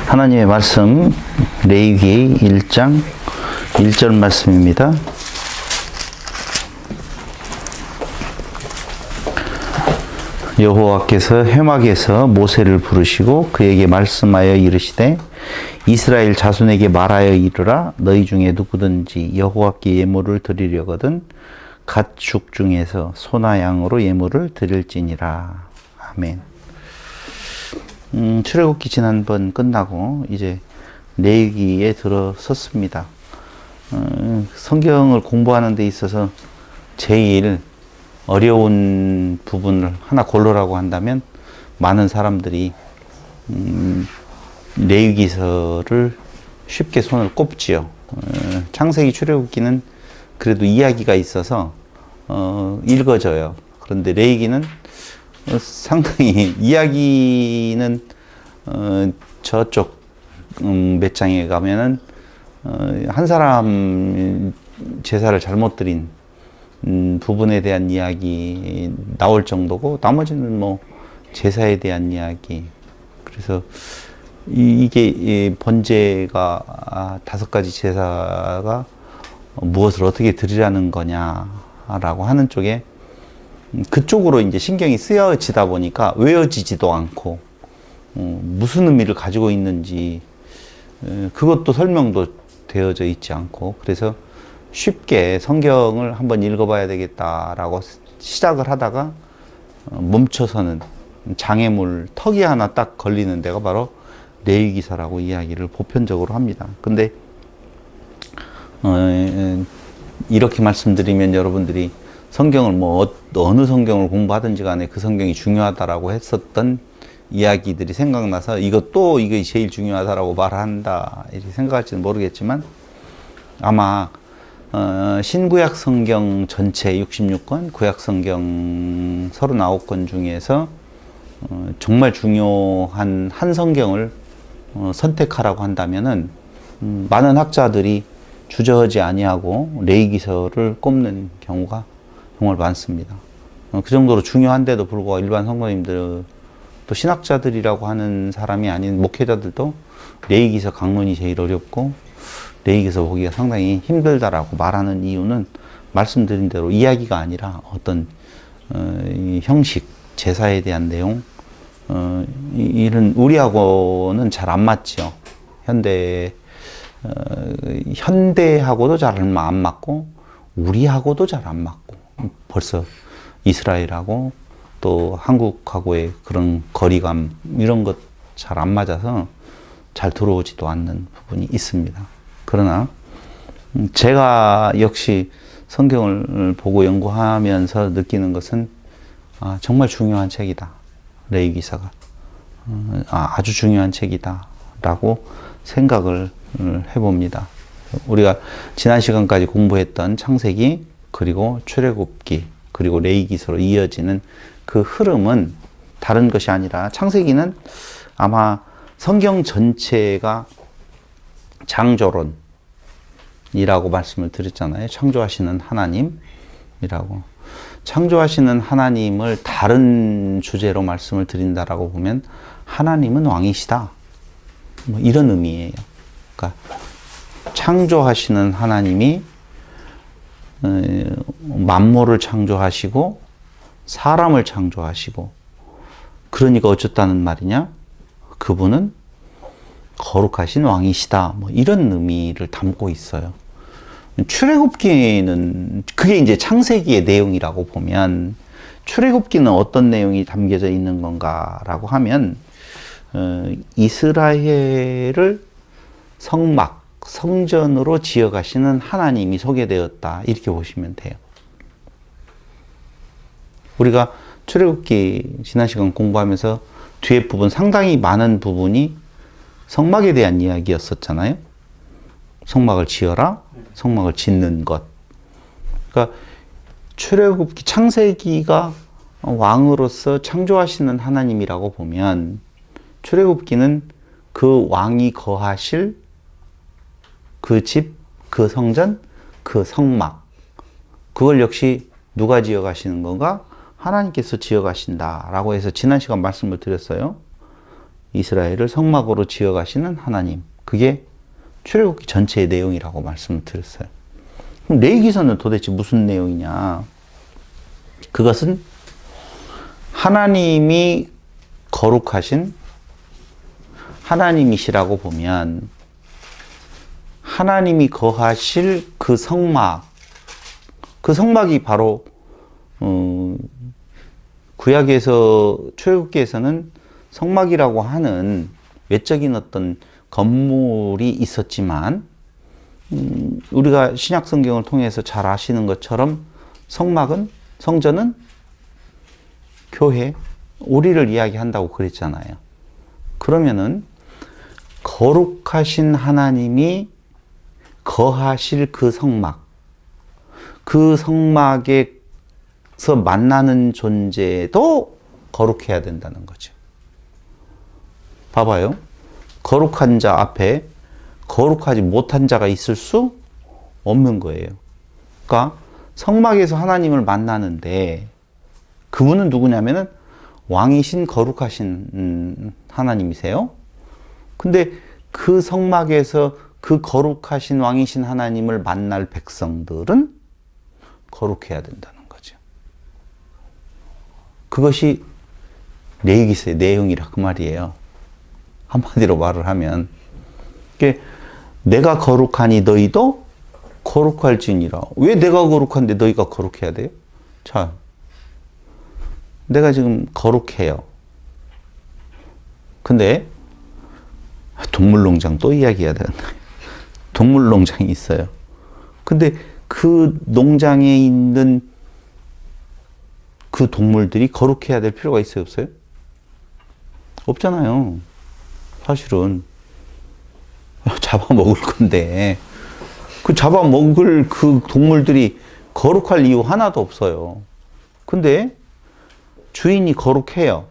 하나님의 말씀 레위기 1장 1절 말씀입니다. 여호와께서 회막에서 모세를 부르시고 그에게 말씀하여 이르시되 이스라엘 자손에게 말하여 이르라. 너희 중에 누구든지 여호와께 예물을 드리려거든 가축 중에서 소나 양으로 예물을 드릴지니라. 아멘. 출애굽기 지난번 끝나고 이제 레위기에 들어섰습니다. 성경을 공부하는 데 있어서 제일 어려운 부분을 하나 고르라고 한다면 많은 사람들이 레위기서를 쉽게 손을 꼽지요. 창세기 출애굽기는 그래도 이야기가 있어서 읽어져요. 그런데 레위기는 상당히 이야기는 저쪽 몇 장에 가면은 한 사람 제사를 잘못 드린 부분에 대한 이야기 나올 정도고 나머지는 뭐 제사에 대한 이야기. 그래서 이게 번제가 5가지 제사가 무엇을 어떻게 드리라는 거냐라고 하는 쪽에 그쪽으로 이제 신경이 쓰여지다 보니까 외워지지도 않고 무슨 의미를 가지고 있는지 그것도 설명도 되어져 있지 않고, 그래서 쉽게 성경을 한번 읽어봐야 되겠다라고 시작을 하다가 멈춰서는 장애물 턱이 하나 딱 걸리는 데가 바로 레위기서라고 이야기를 보편적으로 합니다. 근데 이렇게 말씀드리면 여러분들이 성경을 뭐 어느 성경을 공부하든지 간에 그 성경이 중요하다라고 했었던 이야기들이 생각나서 이게 제일 중요하다라고 말한다 이렇게 생각할지는 모르겠지만, 아마 신구약 성경 전체 66권, 구약 성경 39권 중에서 정말 중요한 한 성경을 선택하라고 한다면은 많은 학자들이 주저하지 아니하고 레위기서를 꼽는 경우가 정말 많습니다. 그 정도로 중요한데도 불구하고 일반 성도님들 또 신학자들이라고 하는 사람이 아닌 목회자들도 레위기서 강론이 제일 어렵고 레위기서 보기가 상당히 힘들다라고 말하는 이유는 말씀드린 대로 이야기가 아니라 어떤 형식, 제사에 대한 내용, 이런 우리하고는 잘 안 맞죠. 현대하고도 잘 안 맞고 우리하고도 잘 안 맞고, 벌써 이스라엘하고 또 한국하고의 그런 거리감 이런 것 잘 안 맞아서 잘 들어오지도 않는 부분이 있습니다. 그러나 제가 역시 성경을 보고 연구하면서 느끼는 것은 정말 중요한 책이다. 레위기서가 아주 중요한 책이다 라고 생각을 해봅니다. 우리가 지난 시간까지 공부했던 창세기, 그리고 출애굽기, 그리고 레위기서로 이어지는 그 흐름은 다른 것이 아니라, 창세기는 아마 성경 전체가 창조론이라고 말씀을 드렸잖아요. 창조하시는 하나님이라고. 창조하시는 하나님을 다른 주제로 말씀을 드린다라고 보면 하나님은 왕이시다, 뭐 이런 의미예요. 그러니까 창조하시는 하나님이 만물을 창조하시고 사람을 창조하시고, 그러니까 어쩌다는 말이냐? 그분은 거룩하신 왕이시다, 뭐 이런 의미를 담고 있어요. 출애굽기는 그게 이제 창세기의 내용이라고 보면, 출애굽기는 어떤 내용이 담겨져 있는 건가라고 하면 이스라엘을 성전으로 지어가시는 하나님이 소개되었다 이렇게 보시면 돼요. 우리가 출애굽기 지난 시간 공부하면서 뒤에 부분 상당히 많은 부분이 성막에 대한 이야기였었잖아요. 성막을 지어라, 성막을 짓는 것. 그러니까 출애굽기, 창세기가 왕으로서 창조하시는 하나님이라고 보면, 출애굽기는 그 왕이 거하실 그 집, 그 성전, 그 성막, 그걸 역시 누가 지어 가시는 건가? 하나님께서 지어 가신다라고 해서 지난 시간 말씀을 드렸어요. 이스라엘을 성막으로 지어가시는 하나님. 그게 출애굽기 전체의 내용이라고 말씀을 드렸어요. 그럼 레위기서는 도대체 무슨 내용이냐? 그것은 하나님이 거룩하신 하나님이시라고 보면 하나님이 거하실 그 성막, 그 성막이 바로 구약에서 출애굽기에서는 성막이라고 하는 외적인 어떤 건물이 있었지만 우리가 신약 성경을 통해서 잘 아시는 것처럼 성막은 성전은 교회, 우리를 이야기한다고 그랬잖아요. 그러면은 거룩하신 하나님이 거하실 그 성막, 그 성막에서 만나는 존재도 거룩해야 된다는 거죠. 봐봐요. 거룩한 자 앞에 거룩하지 못한 자가 있을 수 없는 거예요. 그러니까 성막에서 하나님을 만나는데 그분은 누구냐면은 왕이신 거룩하신 하나님이세요. 근데 그 성막에서 그 거룩하신 왕이신 하나님을 만날 백성들은 거룩해야 된다는 거죠. 그것이 레위기서의 내용이라 그 말이에요. 한마디로 말을 하면 내가 거룩하니 너희도 거룩할지니라. 왜 내가 거룩한데 너희가 거룩해야 돼요? 자, 내가 지금 거룩해요. 근데 동물농장 또 이야기해야 되는데 동물농장이 있어요. 근데 그 농장에 있는 그 동물들이 거룩해야 될 필요가 있어요, 없어요? 없잖아요. 사실은 잡아먹을 건데 그 잡아먹을 그 동물들이 거룩할 이유 하나도 없어요. 근데 주인이 거룩해요.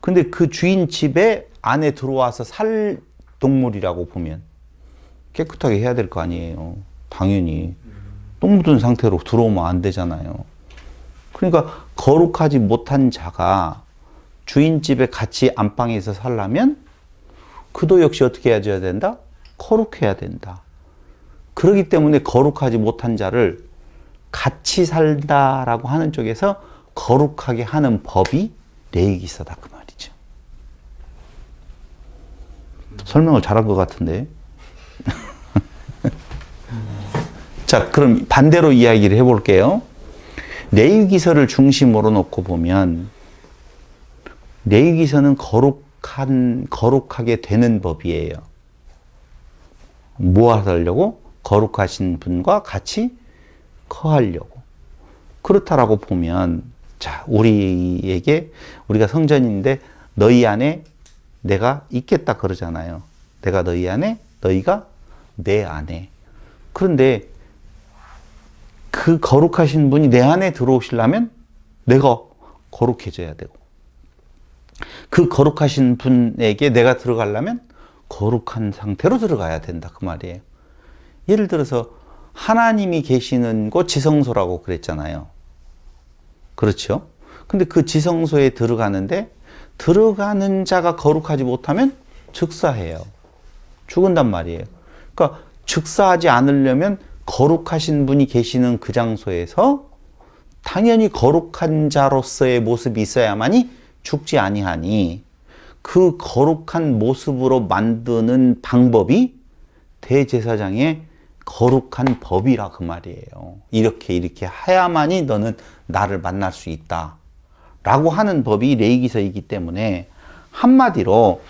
근데 그 주인 집에 안에 들어와서 살 동물이라고 보면 깨끗하게 해야 될 거 아니에요. 당연히. 똥 묻은 상태로 들어오면 안 되잖아요. 그러니까 거룩하지 못한 자가 주인 집에 같이 안방에서 살려면 그도 역시 어떻게 해줘야 된다? 거룩해야 된다. 그렇기 때문에 거룩하지 못한 자를 같이 살다라고 하는 쪽에서 거룩하게 하는 법이 레위기서다 그 말이죠. 설명을 잘한 것 같은데. 자, 그럼 반대로 이야기를 해볼게요. 레위기서를 중심으로 놓고 보면 레위기서는 거룩하게 되는 법이에요. 뭐 하려고? 거룩하신 분과 같이 거하려고. 그렇다라고 보면 자, 우리가 성전인데 너희 안에 내가 있겠다 그러잖아요. 내가 너희 안에, 너희가 내 안에. 그런데 그 거룩하신 분이 내 안에 들어오시려면 내가 거룩해져야 되고 그 거룩하신 분에게 내가 들어가려면 거룩한 상태로 들어가야 된다 그 말이에요. 예를 들어서 하나님이 계시는 곳 지성소라고 그랬잖아요. 그렇죠? 근데 그 지성소에 들어가는데 들어가는 자가 거룩하지 못하면 즉사해요. 죽은단 말이에요. 그러니까 즉사하지 않으려면 거룩하신 분이 계시는 그 장소에서 당연히 거룩한 자로서의 모습이 있어야만이 죽지 아니하니 그 거룩한 모습으로 만드는 방법이 대제사장의 거룩한 법이라 그 말이에요. 이렇게 해야만이 너는 나를 만날 수 있다 라고 하는 법이 레위기서이기 때문에 한마디로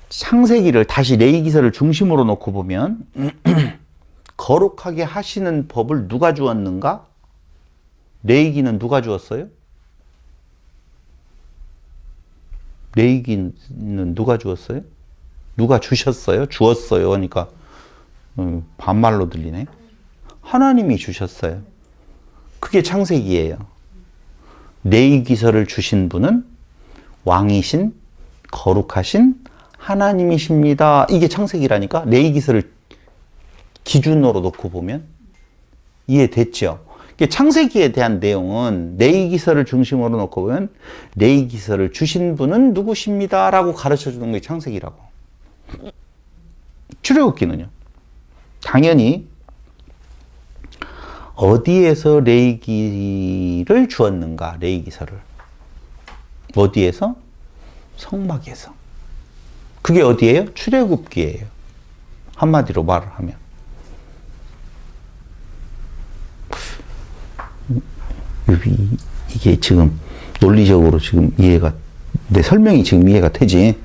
창세기를 다시 레위기서를 중심으로 놓고 보면 거룩하게 하시는 법을 누가 주었는가? 레위기는 누가 주었어요? 레위기는 누가 주었어요? 누가 주셨어요? 주었어요. 그러니까 반말로 들리네. 하나님이 주셨어요. 그게 창세기예요. 레위기서를 주신 분은 왕이신 거룩하신 하나님이십니다. 이게 창세기라니까. 레위기서를 기준으로 놓고 보면 이해됐죠? 창세기에 대한 내용은 레위기서를 중심으로 놓고 보면 레위기서를 주신 분은 누구십니다 라고 가르쳐 주는 게 창세기라고. 출애굽기는요. 당연히 어디에서 레위기를 주었는가, 레위기서를. 어디에서? 성막에서. 그게 어디예요? 출애굽기예요. 한마디로 말을 하면. 이게 지금 논리적으로 지금 이해가, 내 설명이 지금 이해가 되지.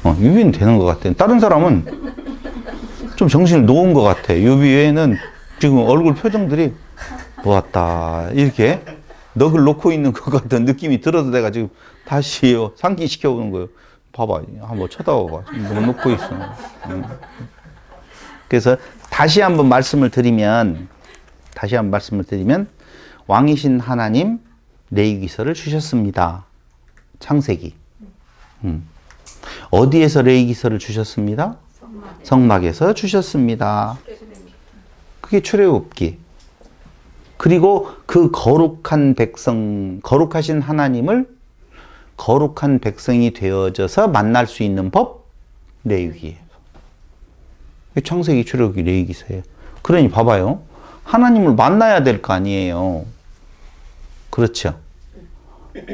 유비는 되는 것 같아. 다른 사람은 좀 정신을 놓은 것 같아. 유비에는 지금 얼굴 표정들이 왔다 이렇게 넋을 놓고 있는 것 같은 느낌이 들어서 내가 지금 다시 상기시켜보는 거예요. 봐봐, 한번 쳐다봐봐. 넋 놓고 있어. 그래서 다시 한번 말씀을 드리면 왕이신 하나님 레위기서를 주셨습니다. 창세기. 어디에서 레위기서를 주셨습니다? 성막에서 주셨습니다. 그게 출애굽기. 그리고 그 거룩한 백성, 거룩하신 하나님을 거룩한 백성이 되어져서 만날 수 있는 법, 레위기예요. 창세기, 출애굽기, 레위기서예요. 그러니 봐봐요. 하나님을 만나야 될 거 아니에요. 그렇죠?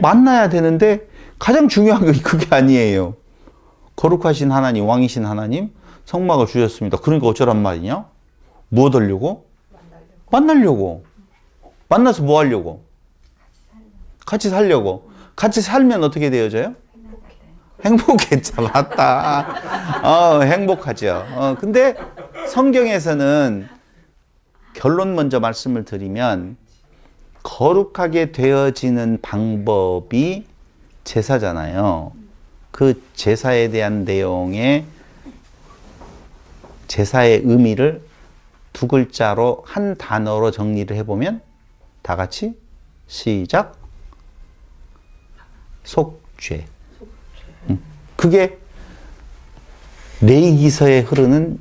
만나야 되는데 가장 중요한 게 그게 아니에요. 거룩하신 하나님, 왕이신 하나님, 성막을 주셨습니다. 그러니까 어쩌란 말이냐? 뭐 얻으려고? 만나려고. 만나서 뭐 하려고? 같이 살려고. 같이 살면 어떻게 되어져요? 행복했죠. 맞다. 행복하죠. 근데 성경에서는 결론 먼저 말씀을 드리면 거룩하게 되어지는 방법이 제사잖아요. 그 제사에 대한 내용의 제사의 의미를 두 글자로 한 단어로 정리를 해보면 다 같이 시작. 속죄. 그게 레위기서에 흐르는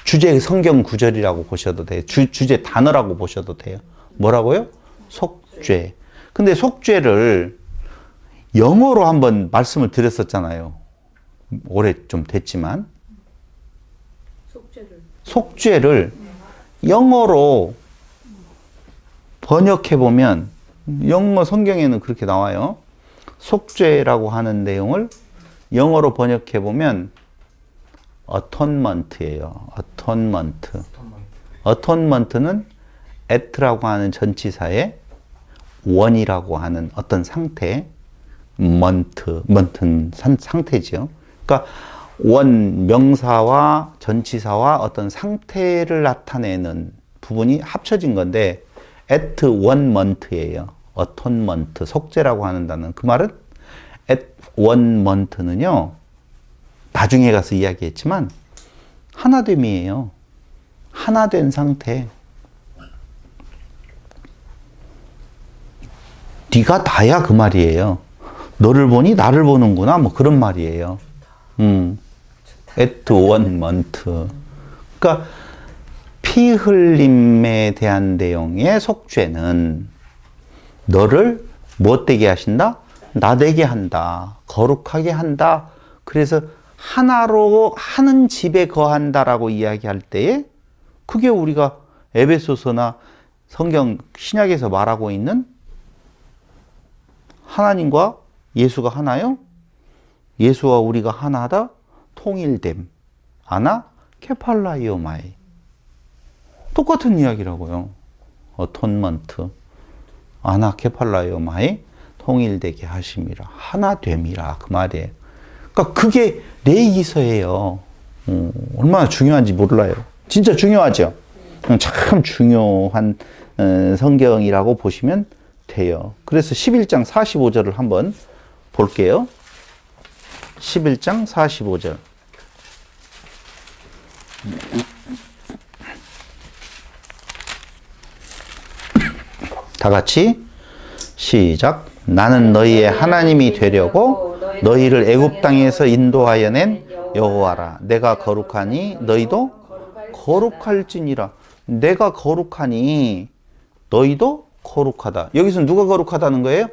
주제 성경 구절이라고 보셔도 돼요. 주제 단어라고 보셔도 돼요. 뭐라고요? 속죄. 근데 속죄를 영어로 한번 말씀을 드렸었잖아요. 오래 좀 됐지만. 속죄를 영어로 번역해보면 영어 성경에는 그렇게 나와요. 속죄라고 하는 내용을 영어로 번역해보면 atonement예요. atonement는 at라고 하는 전치사에 on이라고 하는 어떤 상태, mont는 상태죠. 그러니까 원 명사와 전치사와 어떤 상태를 나타내는 부분이 합쳐진 건데 at one month예요. atonement, 속죄라고 하는 단어는. 그 말은 at one month는요. 나중에 가서 이야기했지만 하나됨이에요. 하나된 상태. 네가 나야 그 말이에요. 너를 보니 나를 보는구나 뭐 그런 말이에요. at one month. 그러니까 피 흘림에 대한 내용의 속죄는 너를 무엇되게 하신다? 나되게 한다. 거룩하게 한다. 그래서 하나로 하는 집에 거한다라고 이야기할 때에 그게 우리가 에베소서나 성경 신약에서 말하고 있는 하나님과 예수가 하나요? 예수와 우리가 하나다? 통일됨. 아나 케팔라이오마이. 똑같은 이야기라고요. 어톤먼트. 아나 케팔라이오마이. 통일되게 하심이라. 하나됨이라. 그 말이에요. 그러니까 그게 레위기서예요. 얼마나 중요한지 몰라요. 진짜 중요하죠. 참 중요한 성경이라고 보시면 돼요. 그래서 11장 45절을 한번 볼게요. 11장 45절. 다 같이 시작. 나는 너희의 하나님이 되려고 너희를 애굽 땅에서 인도하여 낸 여호와라. 내가 거룩하니 너희도 거룩할지니라. 내가 거룩하니 너희도 거룩하다. 여기서 누가 거룩하다는 거예요?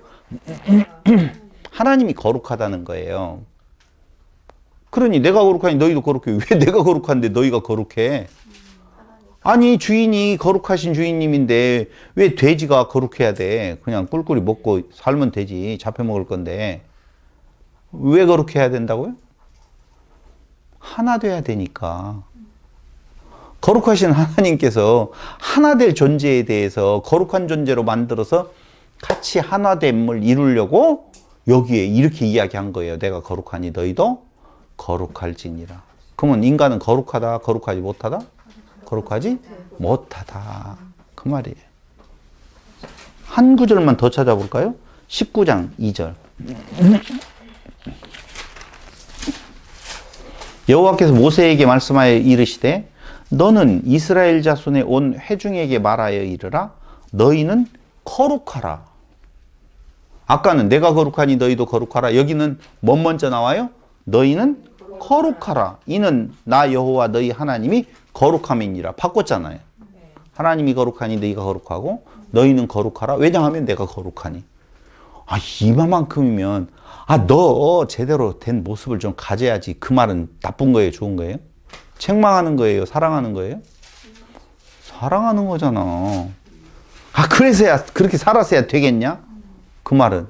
하나님이 거룩하다는 거예요. 그러니 내가 거룩하니 너희도 거룩해. 왜 내가 거룩한데 너희가 거룩해? 아니 주인이 거룩하신 주인님인데 왜 돼지가 거룩해야 돼? 그냥 꿀꿀이 먹고 살면 되지. 잡혀 먹을 건데 왜 거룩해야 된다고요? 하나 돼야 되니까. 거룩하신 하나님께서 하나 될 존재에 대해서 거룩한 존재로 만들어서 같이 하나됨을 이루려고 여기에 이렇게 이야기한 거예요. 내가 거룩하니 너희도 거룩할지니라. 그러면 인간은 거룩하다, 거룩하지 못하다? 거룩하지 못하다. 그 말이에요. 한 구절만 더 찾아볼까요? 19장 2절. 여호와께서 모세에게 말씀하여 이르시되 너는 이스라엘 자손의 온 회중에게 말하여 이르라. 너희는 거룩하라. 아까는 내가 거룩하니 너희도 거룩하라. 여기는 뭐 먼저 나와요? 너희는 거룩하라. 이는 나 여호와 너희 하나님이 거룩함이니라. 바꿨잖아요. 하나님이 거룩하니 너희가 거룩하고 너희는 거룩하라. 왜냐하면 내가 거룩하니. 아, 이만큼이면 너 제대로 된 모습을 좀 가져야지. 그 말은 나쁜 거예요, 좋은 거예요? 책망하는 거예요, 사랑하는 거예요? 사랑하는 거잖아. 그래서야 그렇게 살았어야 되겠냐? 그 말은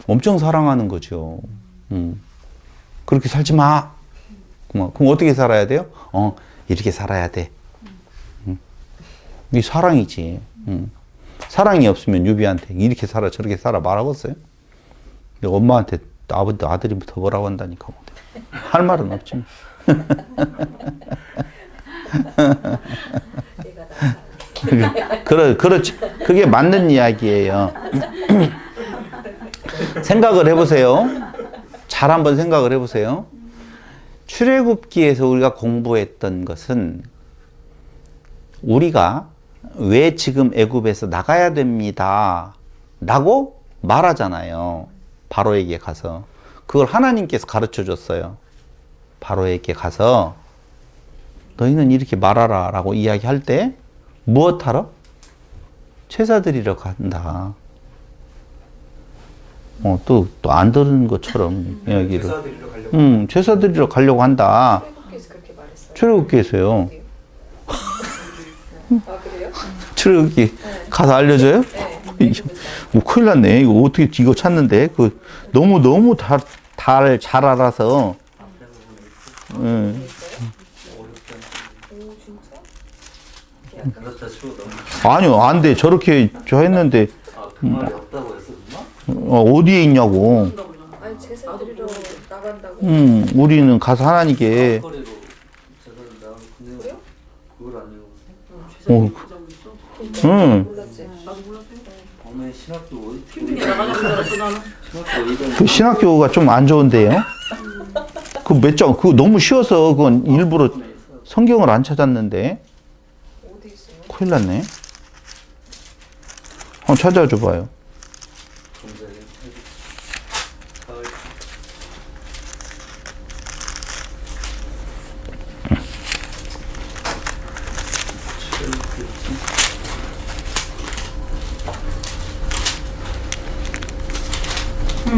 엄청 사랑하는 거죠. 그렇게 살지 마. 그럼 어떻게 살아야 돼요? 이렇게 살아야 돼. 이게 사랑이지. 사랑이 없으면 유비한테 이렇게 살아 저렇게 살아 말하겠어요? 근데 엄마한테 아들이 더 뭐라고 한다니까. 할 말은 없지. 그렇죠. 그게 맞는 이야기예요. 생각을 해보세요. 잘 한번 생각을 해보세요. 출애굽기에서 우리가 공부했던 것은 우리가 왜 지금 애굽에서 나가야 됩니다 라고 말하잖아요. 바로에게 가서. 그걸 하나님께서 가르쳐 줬어요. 바로에게 가서 너희는 이렇게 말하라 라고 이야기할 때 무엇하러? 제사 드리러 간다. 또 안 들은 것처럼 이야기를. 제사 드리러 가려고. 제사 드리러 가려고 한다. 출애굽기에서 그렇게 말했어요. 출애굽기에서요. 그래요? 출애굽기 가서 알려줘요? 네. 큰일 났네. 이거 어떻게 이거 찾는데? 너무 잘 알아서. 오, 진짜? 아니요, 안 돼. 저렇게 했는데. 그 말이 없다고 했어, 누나? 어디에 있냐고. 아니 제사 드리러 나간다고. 우리는 가서 하나님께. 거리로 제사를 나가고 근데 그걸 안 어, 몰랐지. 밤에 신학교 어디 나가는 줄 알았어 나는. 신학교 그 신학교가 좀 안 좋은데요? 그거 너무 쉬워서 그건 일부러 성경을 안 찾았는데. 어디 있어요? 큰일 났네. 찾아줘 봐요.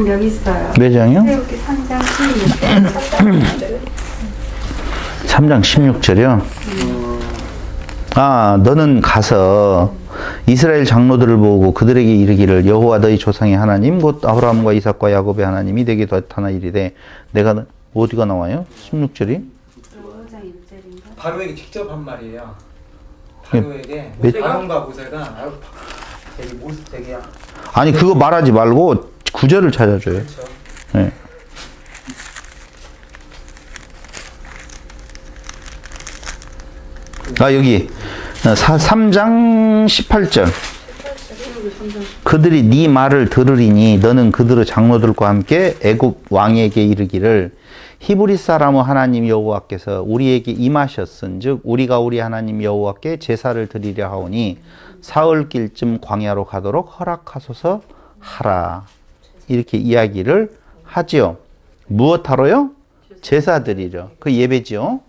여기 있어요. 몇 장이요? 이렇게 3장 16절. 3장 16절이요? 너는 가서 이스라엘 장로들을 모으고 그들에게 이르기를 여호와 너희 조상의 하나님 곧 아브라함과 이삭과 야곱의 하나님이 내게 나타나 이르되 내가 어디가 나와요? 16절이? 5장 1절인가? 바로에게 직접 한 말이에요. 바로에게 아론과 모세가 되게 아니 그거 말하지 말고 구절을 찾아줘요. 그렇죠. 네. 여기 3장 18절. 그들이 네 말을 들으리니 너는 그들의 장로들과 함께 애굽 왕에게 이르기를 히브리 사람 하나님 여호와께서 우리에게 임하셨은즉 우리가 우리 하나님 여호와께 제사를 드리려 하오니 사흘길쯤 광야로 가도록 허락하소서 하라. 이렇게 이야기를 하지요. 무엇하러요? 제사 드리려. 그 예배지요.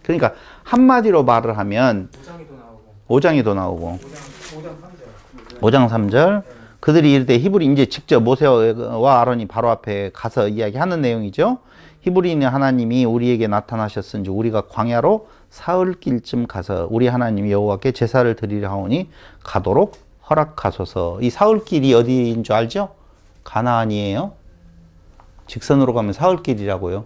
그러니까 한마디로 말을 하면 5장이 더 나오고 5장이 더 나오고 5장 3절 5장 3절. 그들이 이르되 히브리 이제 직접 모세와 아론이 바로 앞에 가서 이야기하는 내용이죠. 히브리인의 하나님이 우리에게 나타나셨은지 우리가 광야로 사흘길쯤 가서 우리 하나님 여호와께 제사를 드리려 하오니 가도록 허락하소서. 이 사흘길이 어디인 줄 알죠? 가나안이에요. 직선으로 가면 사흘길이라고요.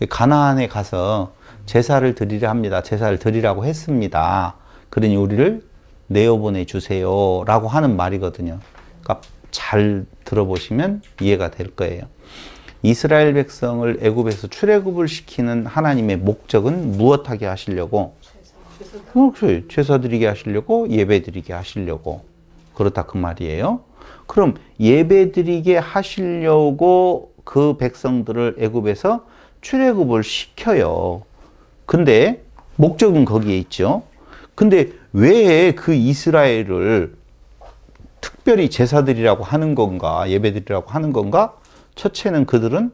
가나안에 가서 제사를 드리려 합니다. 제사를 드리라고 했습니다. 그러니 우리를 내어보내 주세요 라고 하는 말이거든요. 그러니까 잘 들어보시면 이해가 될 거예요. 이스라엘 백성을 애굽에서 출애굽을 시키는 하나님의 목적은 무엇하게 하시려고? 제사 드리게 하시려고, 예배 드리게 하시려고. 그렇다 그 말이에요. 그럼 예배 드리게 하시려고 그 백성들을 애굽에서 출애굽을 시켜요. 근데 목적은 거기에 있죠. 근데 왜 그 이스라엘을 특별히 제사드리라고 하는 건가, 예배드리라고 하는 건가? 첫째는 그들은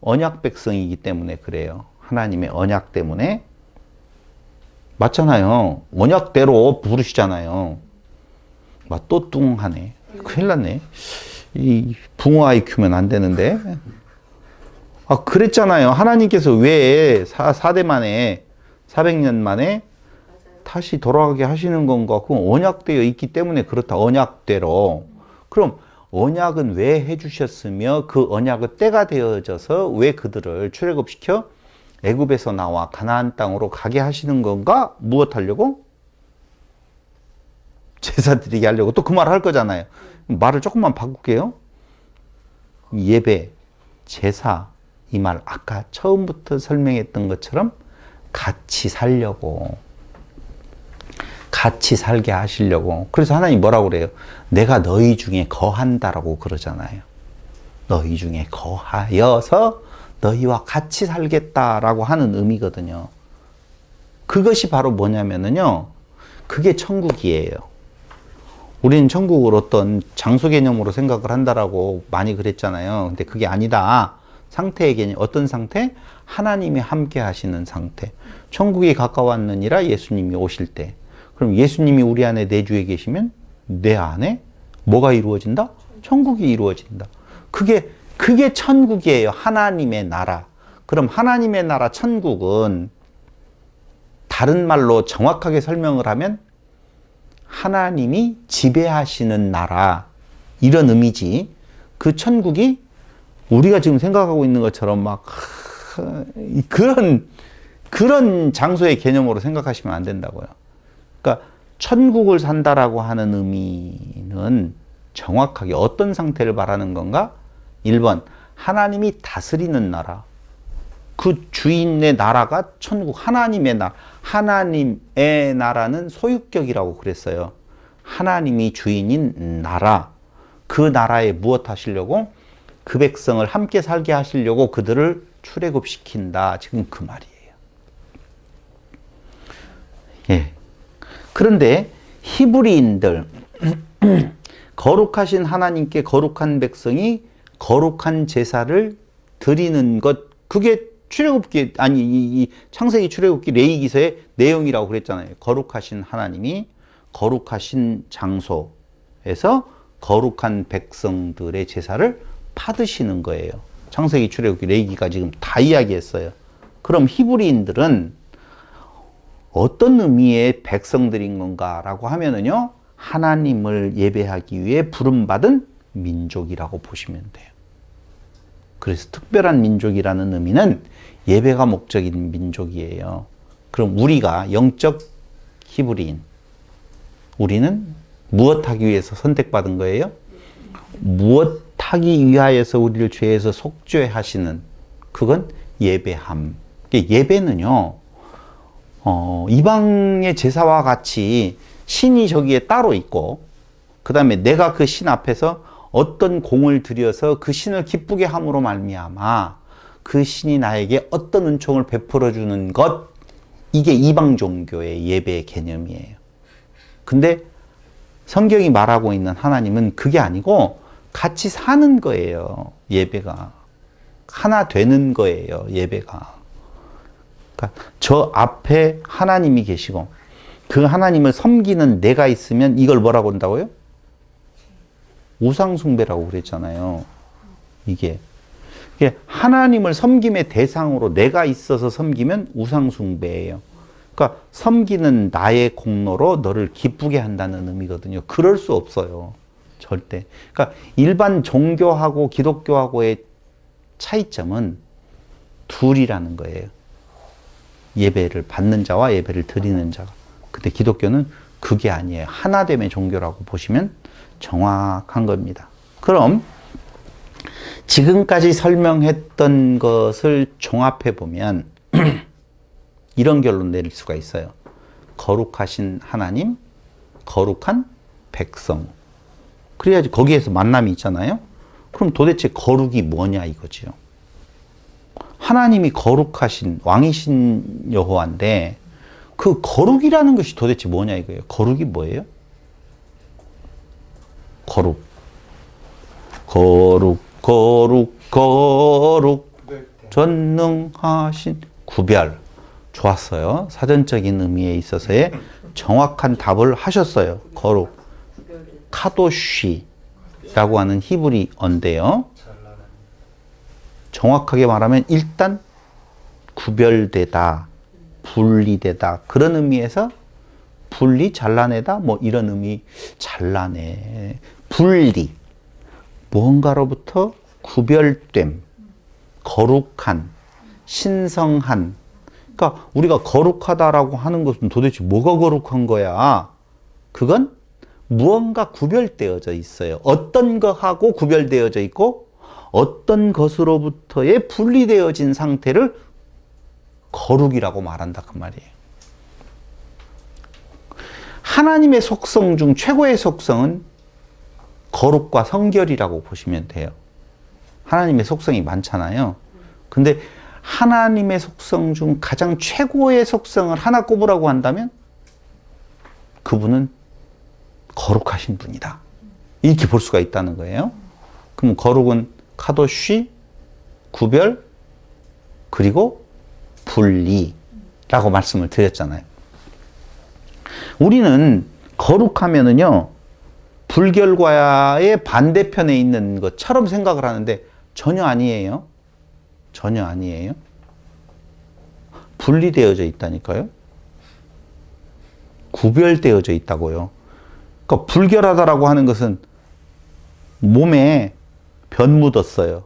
언약 백성이기 때문에 그래요. 하나님의 언약 때문에. 맞잖아요. 언약대로 부르시잖아요. 또 뚱하네. 큰일 났네. 이 붕어 아이 키우면 안 되는데. 그랬잖아요. 하나님께서 왜 4대 만에, 400년 만에 다시 돌아가게 하시는 건가? 그건 언약되어 있기 때문에 그렇다. 언약대로. 그럼 언약은 왜 해주셨으며 그 언약의 때가 되어져서 왜 그들을 출애굽시켜 애굽에서 나와 가나안 땅으로 가게 하시는 건가? 무엇하려고? 제사 드리게 하려고. 또 그 말을 할 거잖아요. 말을 조금만 바꿀게요. 예배, 제사, 이 말 아까 처음부터 설명했던 것처럼 같이 살려고. 같이 살게 하시려고. 그래서 하나님 뭐라고 그래요? 내가 너희 중에 거한다라고 그러잖아요. 너희 중에 거하여서 너희와 같이 살겠다라고 하는 의미거든요. 그것이 바로 뭐냐면요. 그게 천국이에요. 우리는 천국을 어떤 장소 개념으로 생각을 한다라고 많이 그랬잖아요. 근데 그게 아니다. 상태의 개념. 어떤 상태? 하나님이 함께 하시는 상태. 천국이 가까웠느니라 예수님이 오실 때. 그럼 예수님이 우리 안에 내주에 계시면 내 안에 뭐가 이루어진다? 천국이 이루어진다. 그게 천국이에요. 하나님의 나라. 그럼 하나님의 나라 천국은 다른 말로 정확하게 설명을 하면 하나님이 지배하시는 나라, 이런 의미지. 그 천국이 우리가 지금 생각하고 있는 것처럼 막 그런 장소의 개념으로 생각하시면 안 된다고요. 그러니까 천국을 산다라고 하는 의미는 정확하게 어떤 상태를 말하는 건가? 1번, 하나님이 다스리는 나라. 그 주인의 나라가 천국, 하나님의 나라. 하나님의 나라는 소유격이라고 그랬어요. 하나님이 주인인 나라. 그 나라에 무엇 하시려고? 그 백성을 함께 살게 하시려고 그들을 출애굽시킨다. 지금 그 말이에요. 예. 그런데 히브리인들, 거룩하신 하나님께 거룩한 백성이 거룩한 제사를 드리는 것, 그게 출애굽기, 아니 이 창세기 출애굽기 레위기서의 내용이라고 그랬잖아요. 거룩하신 하나님이 거룩하신 장소에서 거룩한 백성들의 제사를 받으시는 거예요. 창세기 출애굽기 레위기가 지금 다 이야기했어요. 그럼 히브리인들은 어떤 의미의 백성들인 건가라고 하면은요, 하나님을 예배하기 위해 부름받은 민족이라고 보시면 돼요. 그래서 특별한 민족이라는 의미는 예배가 목적인 민족이에요. 그럼 우리가 영적 히브리인, 우리는 무엇하기 위해서 선택받은 거예요? 무엇하기 위하여서 우리를 죄에서 속죄하시는, 그건 예배함. 예배는요, 이방의 제사와 같이 신이 저기에 따로 있고, 그 다음에 내가 그 신 앞에서 어떤 공을 들여서 그 신을 기쁘게 함으로 말미암아 그 신이 나에게 어떤 은총을 베풀어 주는 것, 이게 이방 종교의 예배의 개념이에요. 근데 성경이 말하고 있는 하나님은 그게 아니고 같이 사는 거예요. 예배가 하나 되는 거예요. 예배가. 그러니까 저 앞에 하나님이 계시고 그 하나님을 섬기는 내가 있으면 이걸 뭐라고 한다고요? 우상숭배라고 그랬잖아요. 이게 하나님을 섬김의 대상으로 내가 있어서 섬기면 우상숭배예요. 그러니까 섬기는 나의 공로로 너를 기쁘게 한다는 의미거든요. 그럴 수 없어요. 절대. 그러니까 일반 종교하고 기독교하고의 차이점은 둘이라는 거예요. 예배를 받는 자와 예배를 드리는 자가. 근데 기독교는 그게 아니에요. 하나됨의 종교라고 보시면 정확한 겁니다. 그럼 지금까지 설명했던 것을 종합해 보면 이런 결론 내릴 수가 있어요. 거룩하신 하나님, 거룩한 백성. 그래야지 거기에서 만남이 있잖아요. 그럼 도대체 거룩이 뭐냐 이거지요. 하나님이 거룩하신 왕이신 여호와인데 그 거룩이라는 것이 도대체 뭐냐 이거예요. 거룩이 뭐예요? 거룩. 전능하신 구별. 좋았어요. 사전적인 의미에 있어서의 정확한 답을 하셨어요. 거룩. 카도쉬라고 하는 히브리어인데요. 정확하게 말하면 일단 구별되다, 분리되다 그런 의미에서 분리, 잘라내다 뭐 이런 의미. 잘라내, 분리, 무언가로부터 구별됨, 거룩한, 신성한. 그러니까 우리가 거룩하다라고 하는 것은 도대체 뭐가 거룩한 거야? 그건 무언가 구별되어져 있어요. 어떤 것하고 구별되어져 있고 어떤 것으로부터의 분리되어진 상태를 거룩이라고 말한다 그 말이에요. 하나님의 속성 중 최고의 속성은 거룩과 성결이라고 보시면 돼요. 하나님의 속성이 많잖아요. 근데 하나님의 속성 중 가장 최고의 속성을 하나 꼽으라고 한다면 그분은 거룩하신 분이다. 이렇게 볼 수가 있다는 거예요. 그럼 거룩은 카도쉬, 구별, 그리고 분리라고 말씀을 드렸잖아요. 우리는 거룩하면은요, 불결과의 반대편에 있는 것처럼 생각을 하는데 전혀 아니에요. 전혀 아니에요. 분리되어져 있다니까요. 구별되어져 있다고요. 그러니까 불결하다라고 하는 것은 몸에 변 묻었어요.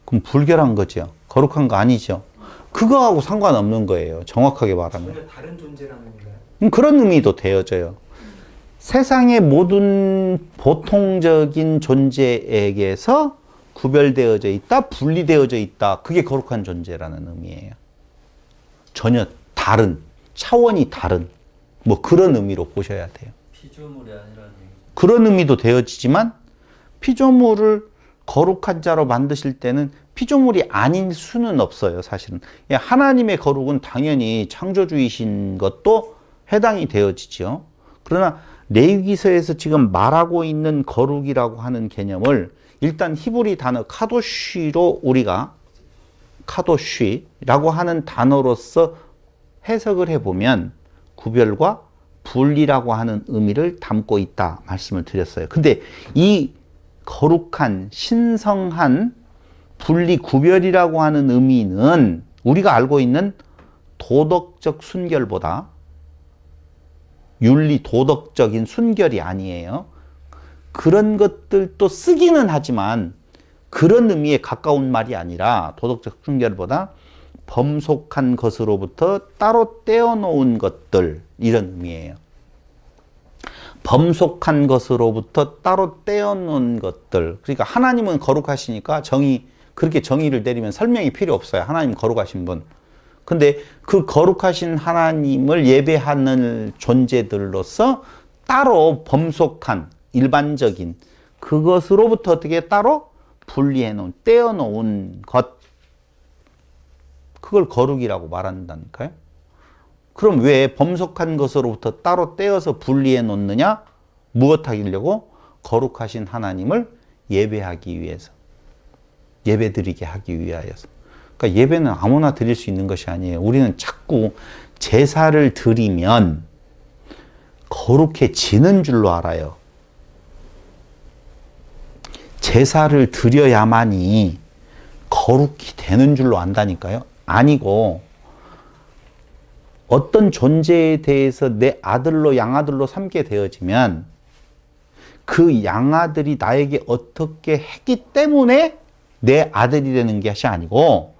그럼 불결한 거죠. 거룩한 거 아니죠. 그거하고 상관없는 거예요. 정확하게 말하면. 전혀 다른 존재라는 건가요? 그런 의미도 되어져요. 세상의 모든 보통적인 존재에게서 구별되어져 있다, 분리되어져 있다. 그게 거룩한 존재라는 의미예요. 전혀 다른, 차원이 다른 뭐 그런 의미로 보셔야 돼요. 피조물이 아니라는 얘기. 그런 의미도 되어지지만 피조물을 거룩한 자로 만드실 때는 피조물이 아닌 수는 없어요. 사실은 하나님의 거룩은 당연히 창조주이신 것도 해당이 되어지죠. 그러나 레위기서에서 지금 말하고 있는 거룩이라고 하는 개념을 일단 히브리 단어 카도쉬로 우리가 카도쉬라고 하는 단어로서 해석을 해보면 구별과 분리라고 하는 의미를 담고 있다 말씀을 드렸어요. 근데 이 거룩한, 신성한, 분리, 구별이라고 하는 의미는 우리가 알고 있는 도덕적 순결보다 윤리, 도덕적인 순결이 아니에요. 그런 것들도 쓰기는 하지만 그런 의미에 가까운 말이 아니라 도덕적 순결보다 범속한 것으로부터 따로 떼어놓은 것들 이런 의미예요. 범속한 것으로부터 따로 떼어놓은 것들. 그러니까 하나님은 거룩하시니까 그렇게 정의를 내리면 설명이 필요 없어요. 하나님 거룩하신 분. 근데 그 거룩하신 하나님을 예배하는 존재들로서 따로 범속한 일반적인 그것으로부터 어떻게 따로 분리해 놓은, 떼어 놓은 것. 그걸 거룩이라고 말한다니까요. 그럼 왜 범속한 것으로부터 따로 떼어서 분리해 놓느냐? 무엇 하기려고? 거룩하신 하나님을 예배하기 위해서. 예배드리게 하기 위하여서. 그러니까 예배는 아무나 드릴 수 있는 것이 아니에요. 우리는 자꾸 제사를 드리면 거룩해지는 줄로 알아요. 제사를 드려야만이 거룩히 되는 줄로 안다니까요. 아니고 어떤 존재에 대해서 내 아들로 양아들로 삼게 되어지면 그 양아들이 나에게 어떻게 했기 때문에 내 아들이 되는 것이 아니고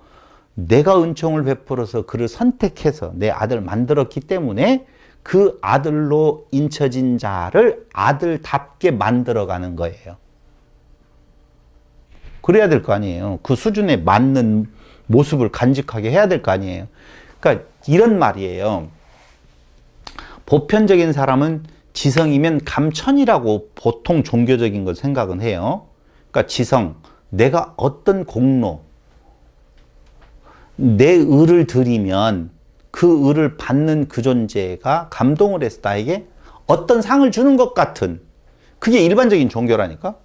내가 은총을 베풀어서 그를 선택해서 내 아들을 만들었기 때문에 그 아들로 인쳐진 자를 아들답게 만들어가는 거예요. 그래야 될 거 아니에요. 그 수준에 맞는 모습을 간직하게 해야 될 거 아니에요. 그러니까 이런 말이에요. 보편적인 사람은 지성이면 감천이라고 보통 종교적인 걸 생각은 해요. 그러니까 지성, 내가 어떤 공로, 내 의를 드리면 그 의를 받는 그 존재가 감동을 해서 나에게 어떤 상을 주는 것 같은, 그게 일반적인 종교라니까.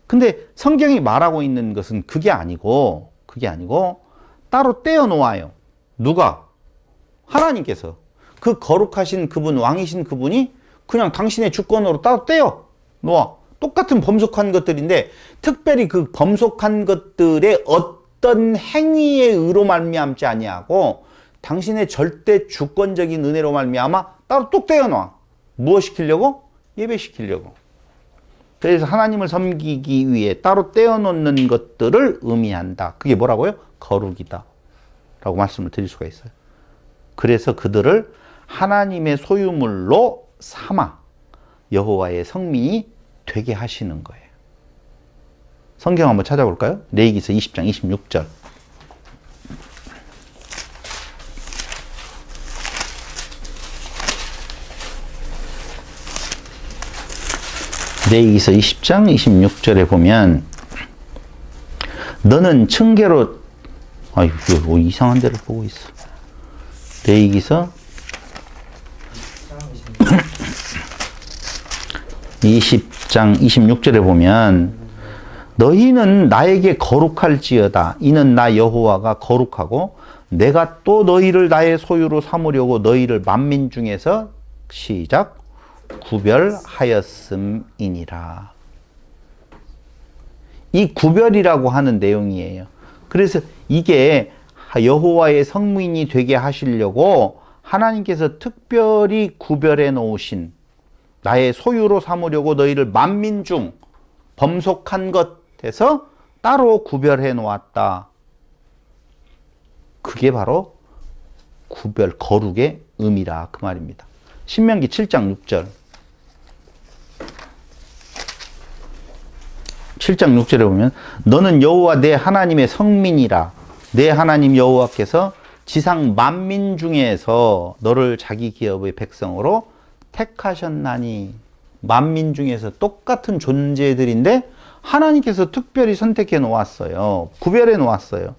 근데 성경이 말하고 있는 것은 그게 아니고 따로 떼어 놓아요. 누가? 하나님께서. 그 거룩하신 그분, 왕이신 그분이 그냥 당신의 주권으로 따로 떼어 놓아. 똑같은 범속한 것들인데 특별히 그 범속한 것들의 어떤 행위의 의로 말미암지 아니하고 당신의 절대 주권적인 은혜로 말미암아 따로 뚝 떼어 놔. 무엇 시키려고? 예배시키려고. 그래서 하나님을 섬기기 위해 따로 떼어놓는 것들을 의미한다. 그게 뭐라고요? 거룩이다 라고 말씀을 드릴 수가 있어요. 그래서 그들을 하나님의 소유물로 삼아 여호와의 성민이 되게 하시는 거예요. 성경 한번 찾아볼까요? 레위기서 20장 26절. 레위기서 20장 26절에 보면 너는 층계로 뭐 이상한 데를 보고 있어. 레위기서 20장 26절에 보면 너희는 나에게 거룩할지어다. 이는 나 여호와가 거룩하고 내가 또 너희를 나의 소유로 삼으려고 너희를 만민 중에서 시작 구별하였음이니라. 이 구별이라고 하는 내용이에요. 그래서 이게 여호와의 성민이 되게 하시려고 하나님께서 특별히 구별해 놓으신, 나의 소유로 삼으려고 너희를 만민 중 범속한 것에서 따로 구별해 놓았다. 그게 바로 구별, 거룩의 의미라 그 말입니다. 신명기 7장 6절. 7장 6절에 보면 너는 여호와 내 하나님의 성민이라. 내 하나님 여호와께서 지상 만민 중에서 너를 자기 기업의 백성으로 택하셨나니. 만민 중에서 똑같은 존재들인데 하나님께서 특별히 선택해 놓았어요. 구별해 놓았어요.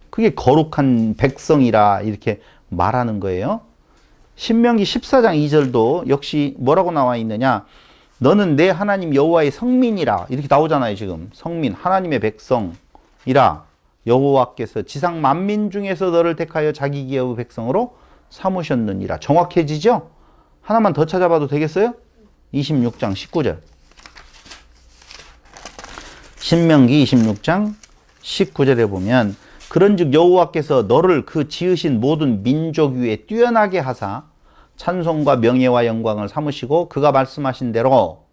그게 거룩한 백성이라 이렇게 말하는 거예요. 신명기 14장 2절도 역시 뭐라고 나와 있느냐. 너는 내 하나님 여호와의 성민이라 이렇게 나오잖아요. 지금 성민, 하나님의 백성이라. 여호와께서 지상 만민 중에서 너를 택하여 자기 기업의 백성으로 삼으셨느니라. 정확해지죠? 하나만 더 찾아봐도 되겠어요? 26장 19절. 신명기 26장 19절에 보면 그런즉 여호와께서 너를 그 지으신 모든 민족 위에 뛰어나게 하사 찬송과 명예와 영광을 삼으시고 그가 말씀하신 대로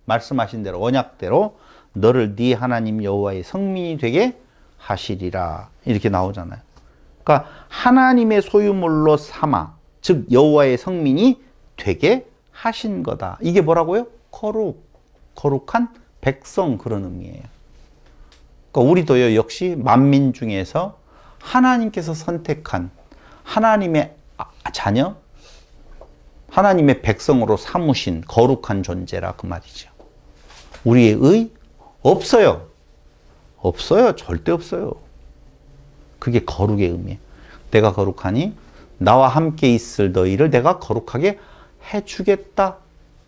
언약대로 너를 네 하나님 여호와의 성민이 되게 하시리라. 이렇게 나오잖아요. 그러니까 하나님의 소유물로 삼아, 즉 여호와의 성민이 되게 하신 거다. 이게 뭐라고요? 거룩한 백성, 그런 의미예요. 그러니까 우리도요 역시 만민 중에서 하나님께서 선택한 하나님의 자녀, 하나님의 백성으로 삼으신 거룩한 존재라 그 말이죠. 우리의 의 없어요. 없어요. 절대 없어요. 그게 거룩의 의미예요. 내가 거룩하니 나와 함께 있을 너희를 내가 거룩하게 해주겠다.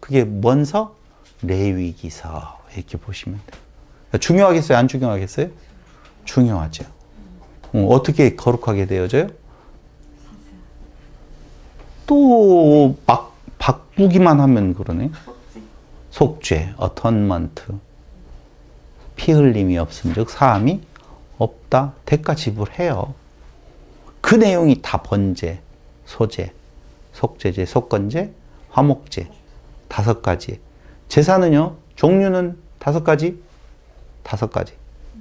그게 뭔서? 레위기서. 이렇게 보시면 돼요. 중요하겠어요? 안 중요하겠어요? 중요하죠. 어떻게 거룩하게 되어져요? 또 막 바꾸기만 하면 그러네. 속죄, 어턴먼트. 피 흘림이 없은즉 사함이 없다. 대가 지불해요. 그 내용이 다 번제, 소제, 속제제, 속건제, 화목제 5가지. 제사는요, 종류는 5가지, 5가지.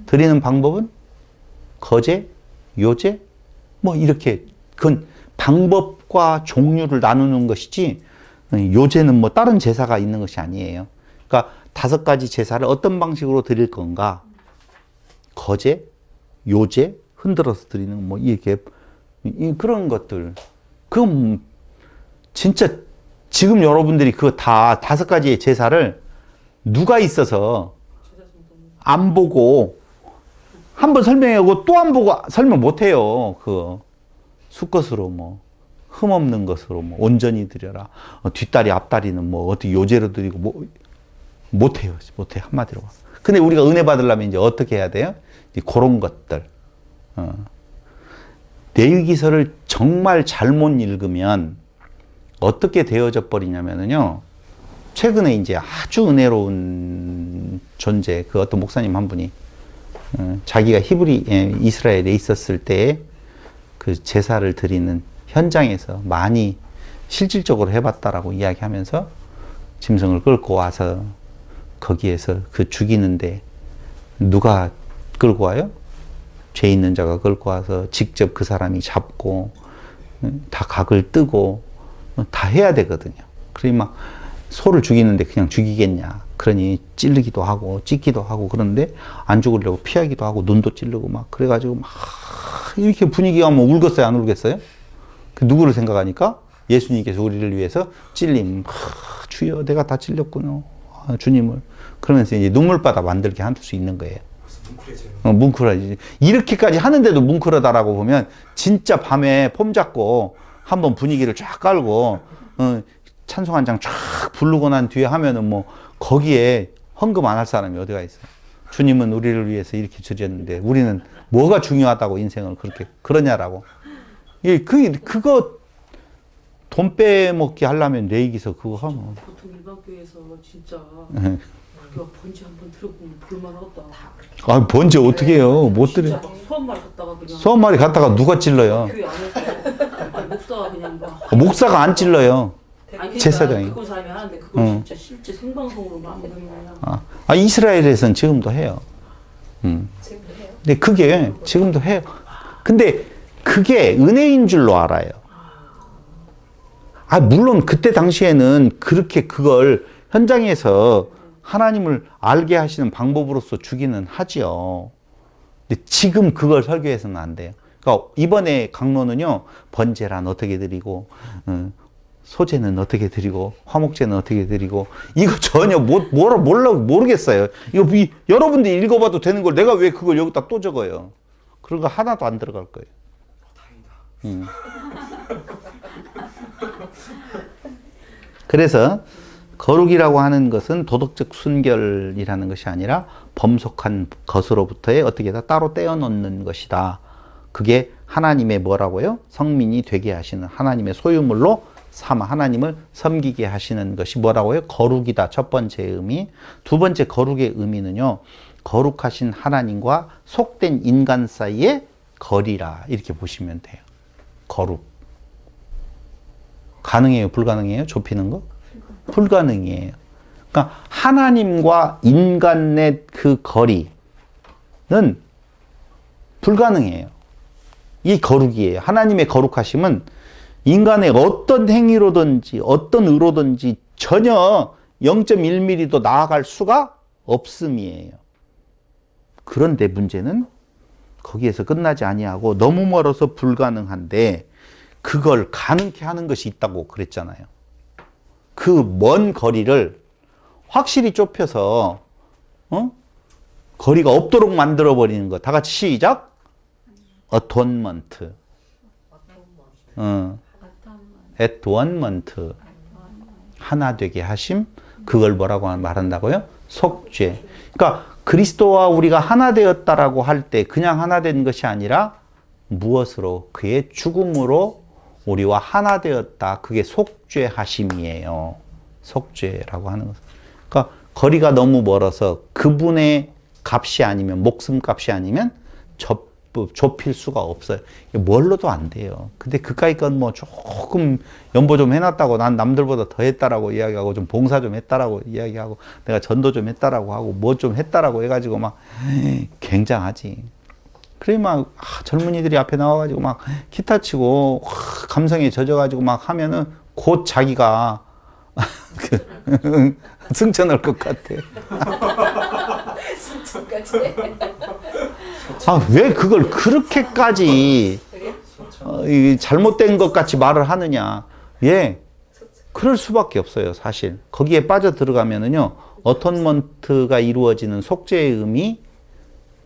드리는 방법은 거제, 요제, 뭐 이렇게 그건 방법과 종류를 나누는 것이지 요제는 뭐 다른 제사가 있는 것이 아니에요. 그러니까 5가지 제사를 어떤 방식으로 드릴 건가? 거제, 요제, 흔들어서 드리는 뭐 이렇게 그런 것들. 그럼 진짜 지금 여러분들이 그거 다 5가지의 제사를 누가 있어서 안 보고 한번 설명하고 또 안 보고 설명 못 해요. 그 수것으로 뭐 흠없는 것으로 뭐 온전히 드려라. 뒷다리 앞다리는 뭐 어떻게 요제로 드리고 뭐 못 해요. 못 해. 한마디로. 근데 우리가 은혜 받으려면 이제 어떻게 해야 돼요? 이제 그런 것들. 레위기서를 정말 잘못 읽으면 어떻게 되어져 버리냐면요. 최근에 이제 아주 은혜로운 존재, 그 어떤 목사님 한 분이 자기가 이스라엘에 있었을 때에 그 제사를 드리는 현장에서 많이 실질적으로 해봤다라고 이야기하면서 짐승을 끌고 와서 거기에서 그 죽이는데 누가 끌고 와요? 죄 있는 자가 끌고 와서 직접 그 사람이 잡고 다 각을 뜨고 다 해야 되거든요. 그러니 막 소를 죽이는데 그냥 죽이겠냐. 그러니 찌르기도 하고 찢기도 하고 그런데 안 죽으려고 피하기도 하고 눈도 찌르고 막 그래가지고 막 이렇게 분위기가 뭐 울겠어요? 안 울겠어요? 그 누구를 생각하니까 예수님께서 우리를 위해서 찔림. 주여 내가 다 찔렸구나. 주님을. 그러면서 이제 눈물바다 만들게 할 수 있는 거예요. 뭉클하지. 이렇게까지 하는데도 뭉클하다라고 보면 진짜 밤에 폼 잡고 한번 분위기를 쫙 깔고 찬송 한 장 쫙 부르고 난 뒤에 하면은 뭐 거기에 헌금 안 할 사람이 어디가 있어요. 주님은 우리를 위해서 이렇게 드렸는데 우리는 뭐가 중요하다고 인생을 그렇게 그러냐라고. 그거 돈 빼먹기 하려면 레이기서 그거 하면. 보통 일반 교회에서 진짜 번지 한번 들어보면 볼만하겠다. 아 번지 어떻게 해요? 못 들여. 수업말 갔다가 그냥. 수업말이 갔다가 누가 찔러요? 교회 안에서 아니, 목사가 그냥 막. 목사가 안 찔러요. 아니, 제사장이. 그거 사람이 하는데 그걸 진짜 실제 생방송으로 막 하는 거야. 이스라엘에서는 지금도 해요. 지금도 해요? 근데 그게 지금도 해요. 근데 그게 은혜인 줄로 알아요. 물론 그때 당시에는 그렇게 그걸 현장에서 하나님을 알게 하시는 방법으로서 주기는 하지요. 근데 지금 그걸 설교해서는 안 돼요. 그러니까 이번에 강론은요, 번제란 어떻게 드리고, 소제는 어떻게 드리고, 화목제는 어떻게 드리고, 이거 전혀 모르겠어요. 이거 여러분들이 읽어봐도 되는 걸 내가 왜 그걸 여기다 또 적어요. 그런 거 하나도 안 들어갈 거예요. 다행이다. 그래서 거룩이라고 하는 것은 도덕적 순결이라는 것이 아니라 범속한 것으로부터의 어떻게 다 따로 떼어놓는 것이다. 그게 하나님의 뭐라고요? 성민이 되게 하시는 하나님의 소유물로 삼아 하나님을 섬기게 하시는 것이 뭐라고요? 거룩이다. 첫 번째 의미. 두 번째 거룩의 의미는요. 거룩하신 하나님과 속된 인간 사이의 거리라. 이렇게 보시면 돼요. 거룩. 가능해요? 불가능해요? 좁히는 거? 불가능이에요. 그러니까 하나님과 인간의 그 거리는 불가능해요. 이 거룩이에요. 하나님의 거룩하심은 인간의 어떤 행위로든지 어떤 의로든지 전혀 0.1mm도 나아갈 수가 없음이에요. 그런데 문제는 거기에서 끝나지 아니하고 너무 멀어서 불가능한데 그걸 가능케 하는 것이 있다고 그랬잖아요. 그 먼 거리를 확실히 좁혀서 거리가 없도록 만들어 버리는 것. 다 같이 시작. atonement. atonement. 하나 되게 하심. 그걸 뭐라고 말한다고요? 속죄. 그러니까 그리스도와 우리가 하나 되었다라고 할 때 그냥 하나 된 것이 아니라 무엇으로? 그의 죽음으로 우리와 하나 되었다. 그게 속죄하심이에요. 속죄라고 하는 것. 그러니까 거리가 너무 멀어서 그분의 값이 아니면, 목숨값이 아니면 좁힐 수가 없어요. 뭘로도 안 돼요. 근데 그까이 건 뭐 조금 연보 좀 해놨다고, 난 남들보다 더 했다라고 이야기하고, 좀 봉사 좀 했다라고 이야기하고, 내가 전도 좀 했다라고 하고, 뭐 좀 했다라고 해가지고 막 굉장하지. 그래 막 젊은이들이 앞에 나와가지고 막 기타 치고 감성에 젖어가지고 막 하면은 곧 자기가 승천할 것 같아. 승천까지. 아, 왜 그걸 그렇게까지 이 잘못된 것 같이 말을 하느냐. 예, 그럴 수밖에 없어요, 사실. 거기에 빠져 들어가면은요, 어톤먼트가 이루어지는 속죄의 의미,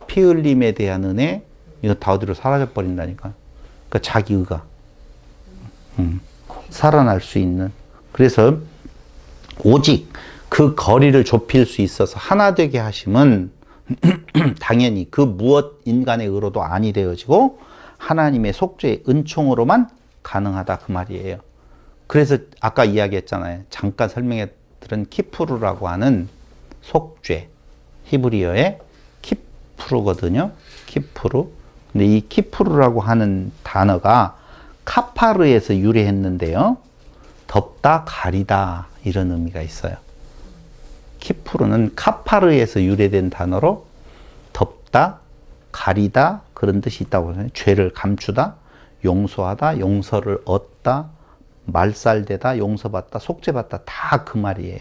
피 흘림에 대한 은혜, 이거 다 어디로 사라져 버린다니까. 그러니까 자기 의가 살아날 수 있는. 그래서 오직 그 거리를 좁힐 수 있어서 하나 되게 하심은 당연히 그 무엇 인간의 의로도 아니 되어지고 하나님의 속죄의 은총으로만 가능하다, 그 말이에요. 그래서 아까 이야기했잖아요. 잠깐 설명해 드린 키푸르라고 하는 속죄, 히브리어의 키푸르거든요. 키푸르. 근데 이 키푸르라고 하는 단어가 카파르에서 유래했는데요. 덮다, 가리다, 이런 의미가 있어요. 키푸르는 카파르에서 유래된 단어로 덮다, 가리다, 그런 뜻이 있다고 해요. 죄를 감추다, 용서하다, 용서를 얻다, 말살되다, 용서받다, 속죄받다, 다 그 말이에요.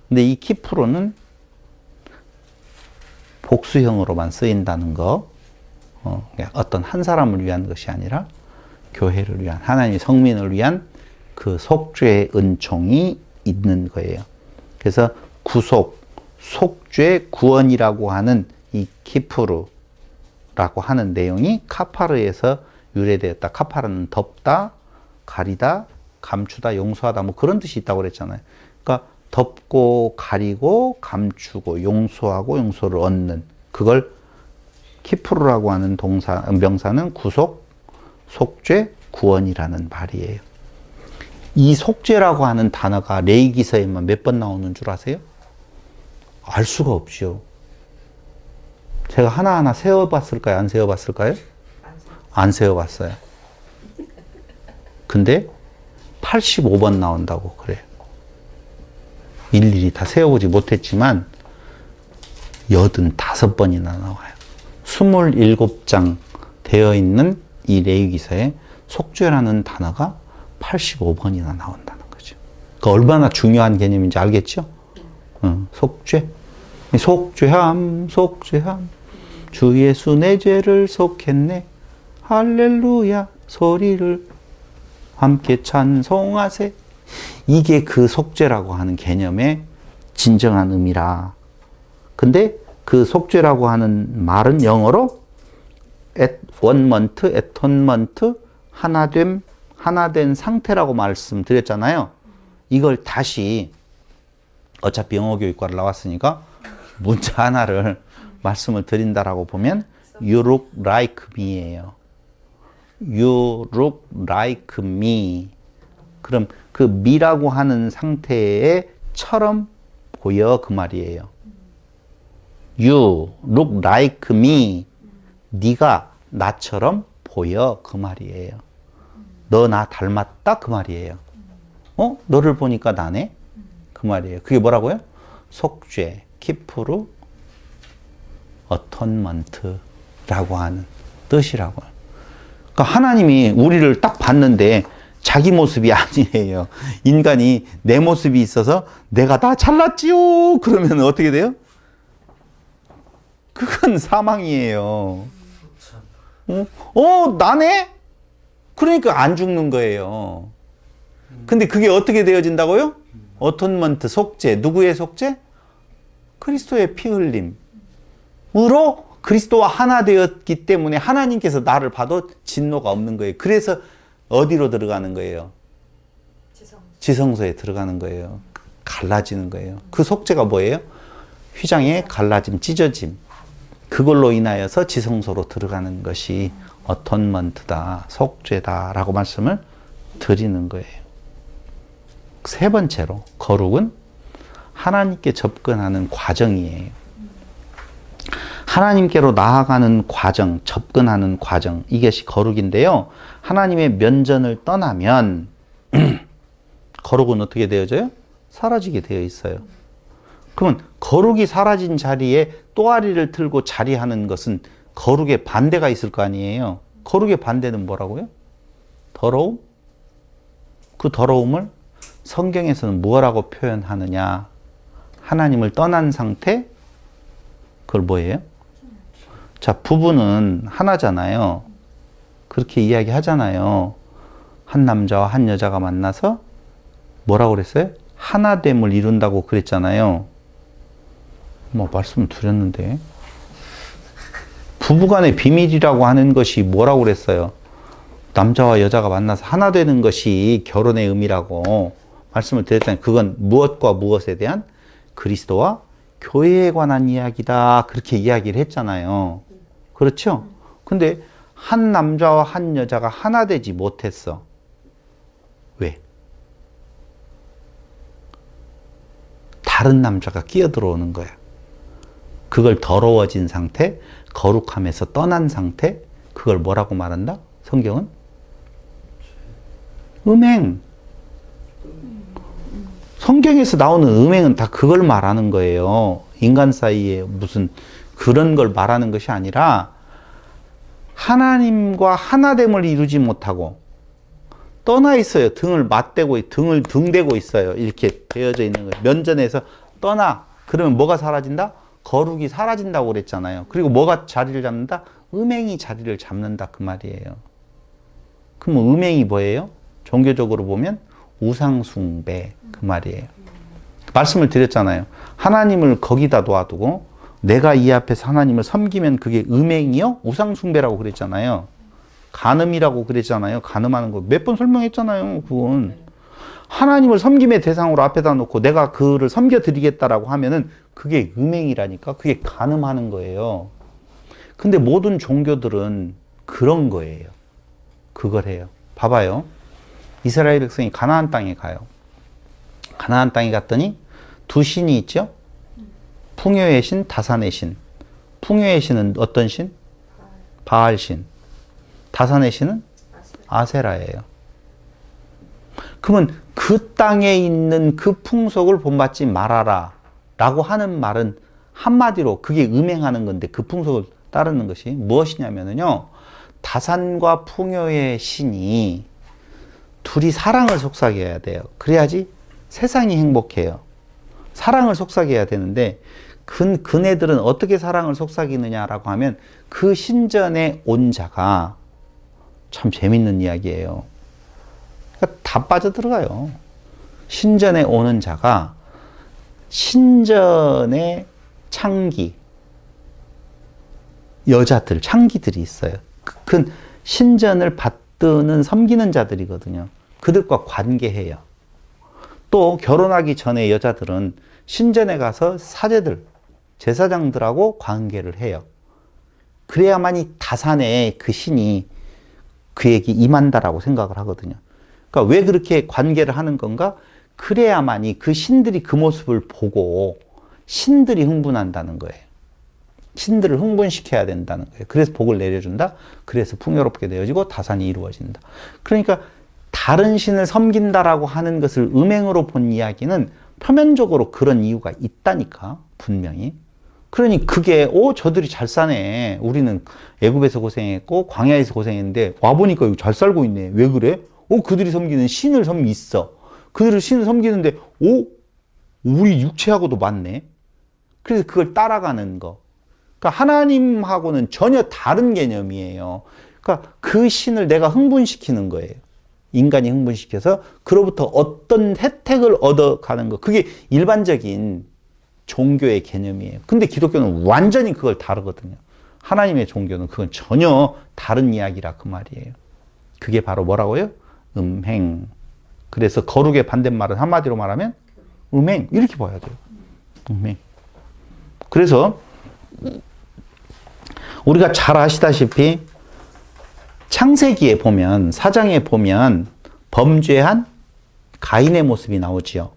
근데 이 키푸르는 복수형으로만 쓰인다는 거, 어떤 한 사람을 위한 것이 아니라 교회를 위한, 하나님의 성민을 위한 그 속죄의 은총이 있는 거예요. 그래서 구속, 속죄, 구원이라고 하는 이 키푸르라고 하는 내용이 카파르에서 유래되었다. 카파르는 덮다, 가리다, 감추다, 용서하다, 뭐 그런 뜻이 있다고 그랬잖아요. 그러니까 덮고, 가리고, 감추고, 용서하고, 용서를 얻는, 그걸 키푸르라고 하는 명사는 구속, 속죄, 구원이라는 말이에요. 이 속죄라고 하는 단어가 레위기서에만 몇 번 나오는 줄 아세요? 알 수가 없죠. 제가 하나하나 세어봤을까요? 안 세어봤을까요? 안 세어봤어요. 근데 85번 나온다고 그래요. 일일이 다 세어보지 못했지만 85번이나 나와요. 27장 되어 있는 이 레위기서에 속죄라는 단어가 85번이나 나온다는 거죠. 그러니까 얼마나 중요한 개념인지 알겠죠? 속죄. 속죄함, 속죄함. 주 예수 내 죄를 속했네. 할렐루야. 소리를 함께 찬송하세. 이게 그 속죄라고 하는 개념의 진정한 의미라. 근데 그 속죄라고 하는 말은 영어로 원먼트, 에톤먼트, 하나된 상태라고 말씀드렸잖아요. 이걸 다시, 어차피 영어교육과를 나왔으니까 문자 하나를 말씀을 드린다라고 보면 You look like me예요. You look like me. 그럼 그 me라고 하는 상태에 처럼 보여, 그 말이에요. You look like me. 네가 나처럼 보여, 그 말이에요. 너 나 닮았다, 그 말이에요. 너를 보니까 나네? 그 말이에요. 그게 뭐라고요? 속죄, 키푸르, 어톤먼트라고 하는 뜻이라고요. 그러니까 하나님이 우리를 딱 봤는데 자기 모습이 아니에요. 인간이 내 모습이 있어서 내가 다 잘났지요. 그러면 어떻게 돼요? 그건 사망이에요. 나네? 그러니까 안 죽는 거예요. 근데 그게 어떻게 되어진다고요? 어톤먼트, 속죄. 누구의 속죄? 그리스도의 피 흘림으로 그리스도와 하나 되었기 때문에 하나님께서 나를 봐도 진노가 없는 거예요. 그래서 어디로 들어가는 거예요? 지성소에 들어가는 거예요. 갈라지는 거예요. 그 속죄가 뭐예요? 휘장의 갈라짐, 찢어짐. 그걸로 인하여서 지성소로 들어가는 것이 어톤먼트다, 속죄다라고 말씀을 드리는 거예요. 세 번째로, 거룩은 하나님께 접근하는 과정이에요. 하나님께로 나아가는 과정, 접근하는 과정, 이것이 거룩인데요. 하나님의 면전을 떠나면 거룩은 어떻게 되어져요? 사라지게 되어 있어요. 그러면 거룩이 사라진 자리에 또아리를 틀고 자리하는 것은 거룩의 반대가 있을 거 아니에요. 거룩의 반대는 뭐라고요? 더러움? 그 더러움을 성경에서는 뭐라고 표현하느냐? 하나님을 떠난 상태? 그걸 뭐예요? 자, 부부는 하나잖아요. 그렇게 이야기하잖아요. 한 남자와 한 여자가 만나서 뭐라고 그랬어요? 하나됨을 이룬다고 그랬잖아요. 뭐 말씀 드렸는데. 부부간의 비밀이라고 하는 것이 뭐라고 그랬어요? 남자와 여자가 만나서 하나 되는 것이 결혼의 의미라고 말씀을 드렸잖아요. 그건 무엇과 무엇에 대한? 그리스도와 교회에 관한 이야기다. 그렇게 이야기를 했잖아요. 그렇죠? 근데 한 남자와 한 여자가 하나 되지 못했어. 왜? 다른 남자가 끼어들어오는 거야. 그걸 더러워진 상태, 거룩함에서 떠난 상태, 그걸 뭐라고 말한다? 성경은? 음행. 성경에서 나오는 음행은 다 그걸 말하는 거예요. 인간 사이에 무슨 그런 걸 말하는 것이 아니라 하나님과 하나됨을 이루지 못하고 떠나 있어요. 등을 맞대고, 등을 등대고 있어요. 이렇게 되어져 있는 거예요. 면전에서 떠나. 그러면 뭐가 사라진다? 거룩이 사라진다고 그랬잖아요. 그리고 뭐가 자리를 잡는다? 음행이 자리를 잡는다. 그 말이에요. 그럼 음행이 뭐예요? 종교적으로 보면 우상숭배. 그 말이에요. 말씀을 드렸잖아요. 하나님을 거기다 놓아두고 내가 이 앞에서 하나님을 섬기면 그게 음행이요? 우상숭배라고 그랬잖아요. 간음이라고 그랬잖아요. 간음하는 거 몇 번 설명했잖아요. 그건 하나님을 섬김의 대상으로 앞에다 놓고 내가 그를 섬겨드리겠다라고 하면은 그게 음행이라니까. 그게 간음하는 거예요. 근데 모든 종교들은 그런 거예요. 그걸 해요. 봐봐요. 이스라엘 백성이 가나안 땅에 가요. 가나안 땅에 갔더니 두 신이 있죠. 풍요의 신, 다산의 신. 풍요의 신은 어떤 신? 바알 신. 다산의 신은 아세라예요. 그러면 그 땅에 있는 그 풍속을 본받지 말아라 라고 하는 말은 한마디로 그게 음행하는 건데, 그 풍속을 따르는 것이 무엇이냐면요, 다산과 풍요의 신이 둘이 사랑을 속삭여야 돼요. 그래야지 세상이 행복해요. 사랑을 속삭여야 되는데 그네들은 어떻게 사랑을 속삭이느냐라고 하면 그 신전에 온 자가, 참 재밌는 이야기예요. 그러니까 다 빠져들어가요. 신전에 오는 자가 신전의 창기, 여자들, 창기들이 있어요. 그 신전을 받드는 섬기는 자들이거든요. 그들과 관계해요. 또 결혼하기 전에 여자들은 신전에 가서 사제들, 제사장들하고 관계를 해요. 그래야만이 다산의 그 신이 그에게 임한다라고 생각을 하거든요. 그러니까 왜 그렇게 관계를 하는 건가? 그래야만이 그 신들이 그 모습을 보고 신들이 흥분한다는 거예요. 신들을 흥분시켜야 된다는 거예요. 그래서 복을 내려준다. 그래서 풍요롭게 되어지고 다산이 이루어진다. 그러니까 다른 신을 섬긴다라고 하는 것을 음행으로 본 이야기는 표면적으로 그런 이유가 있다니까, 분명히. 그러니 그게 저들이 잘 사네. 우리는 애굽에서 고생했고 광야에서 고생했는데 와보니까 여기 잘 살고 있네. 왜 그래? 그들이 섬기는 신을 있어. 그들을 신을 섬기는데 우리 육체하고도 맞네. 그래서 그걸 따라가는 거. 그러니까 하나님하고는 전혀 다른 개념이에요. 그러니까 그 신을 내가 흥분시키는 거예요. 인간이 흥분시켜서 그로부터 어떤 혜택을 얻어가는 거. 그게 일반적인 종교의 개념이에요. 근데 기독교는 완전히 그걸 다르거든요. 하나님의 종교는 그건 전혀 다른 이야기라 그 말이에요. 그게 바로 뭐라고요? 음행. 그래서 거룩의 반대말은 한마디로 말하면 음행. 이렇게 봐야 돼요. 음행. 그래서 우리가 잘 아시다시피 창세기에 보면, 사장에 보면 범죄한 가인의 모습이 나오지요.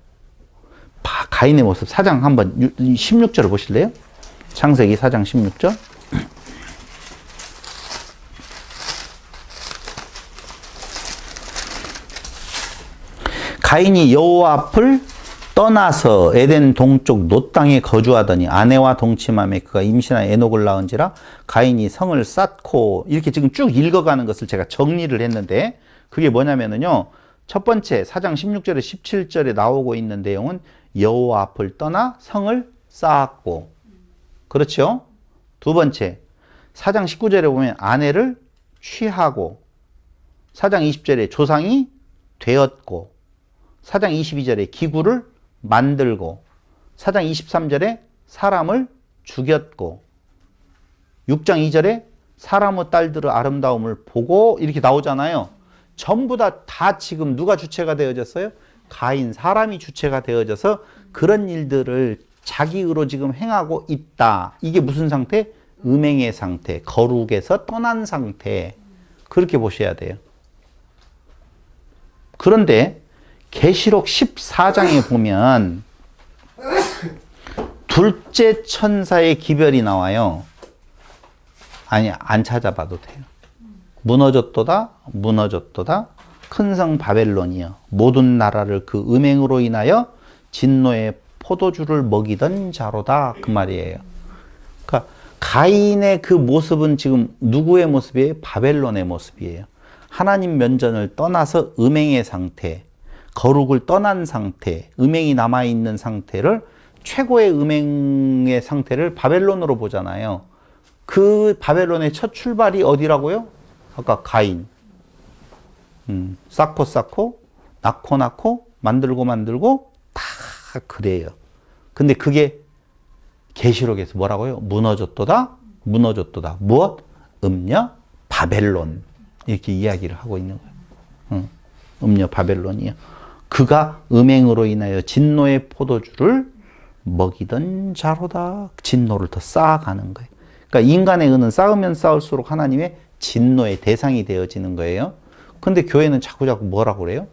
가인의 모습, 사장 한번 16절을 보실래요? 창세기 4장 16절. 가인이 여호와 앞을 떠나서 에덴 동쪽 놋 땅에 거주하더니 아내와 동침함에 그가 임신한 에녹을 낳은지라 가인이 성을 쌓고, 이렇게 지금 쭉 읽어가는 것을 제가 정리를 했는데, 그게 뭐냐면은요, 첫 번째 4장 16절에 17절에 나오고 있는 내용은 여호와 앞을 떠나 성을 쌓았고, 그렇죠? 두 번째 4장 19절에 보면 아내를 취하고, 4장 20절에 조상이 되었고, 4장 22절에 기구를 만들고, 4장 23절에 사람을 죽였고, 6장 2절에 사람의 딸들의 아름다움을 보고, 이렇게 나오잖아요. 전부 다 지금 누가 주체가 되어졌어요? 가인, 사람이 주체가 되어져서 그런 일들을 자기 의로 지금 행하고 있다. 이게 무슨 상태? 음행의 상태, 거룩에서 떠난 상태. 그렇게 보셔야 돼요. 그런데 계시록 14장에 보면 둘째 천사의 기별이 나와요. 아니, 안 찾아봐도 돼요. 무너졌도다, 무너졌도다. 큰 성 바벨론이여, 모든 나라를 그 음행으로 인하여 진노의 포도주를 먹이던 자로다. 그 말이에요. 그러니까 가인의 그 모습은 지금 누구의 모습이에요? 바벨론의 모습이에요. 하나님 면전을 떠나서 음행의 상태, 거룩을 떠난 상태, 음행이 남아있는 상태를, 최고의 음행의 상태를 바벨론으로 보잖아요. 그 바벨론의 첫 출발이 어디라고요? 아까 가인. 쌓고 쌓고, 낳고 낳고, 만들고 만들고, 다 그래요. 근데 그게 계시록에서 뭐라고요? 무너졌도다, 무너졌도다. 무엇? 음녀 바벨론. 이렇게 이야기를 하고 있는 거예요. 음녀 바벨론이요. 그가 음행으로 인하여 진노의 포도주를 먹이던 자로다. 진노를 더 쌓아가는 거예요. 그러니까 인간의 의는 쌓으면 쌓을수록 하나님의 진노의 대상이 되어지는 거예요. 근데 교회는 자꾸자꾸 뭐라고 그래요?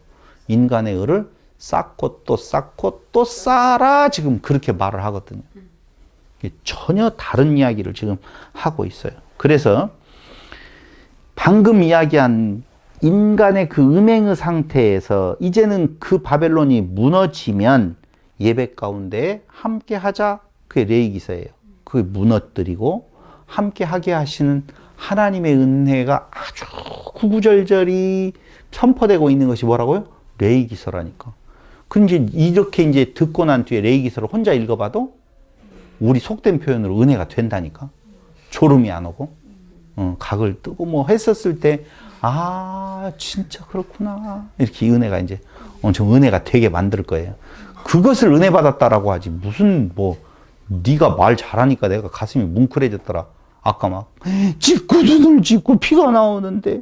인간의 의를 쌓고 또 쌓고 또 쌓아라. 지금 그렇게 말을 하거든요. 전혀 다른 이야기를 지금 하고 있어요. 그래서 방금 이야기한 인간의 그 음행의 상태에서 이제는 그 바벨론이 무너지면 예배 가운데 함께 하자. 그게 레위기서예요. 그게 무너뜨리고 함께 하게 하시는 하나님의 은혜가 아주 구구절절히 선포되고 있는 것이 뭐라고요? 레위기서라니까. 근데 이렇게 이제 듣고 난 뒤에 레위기서를 혼자 읽어봐도 우리 속된 표현으로 은혜가 된다니까. 졸음이 안 오고, 각을 뜨고 뭐 했었을 때, 아, 진짜 그렇구나. 이렇게 은혜가 이제 엄청 은혜가 되게 만들 거예요. 그것을 은혜 받았다라고 하지. 무슨 뭐, 네가 말 잘하니까 내가 가슴이 뭉클해졌더라. 아까 막, 짓고 눈을 짓고 피가 나오는데.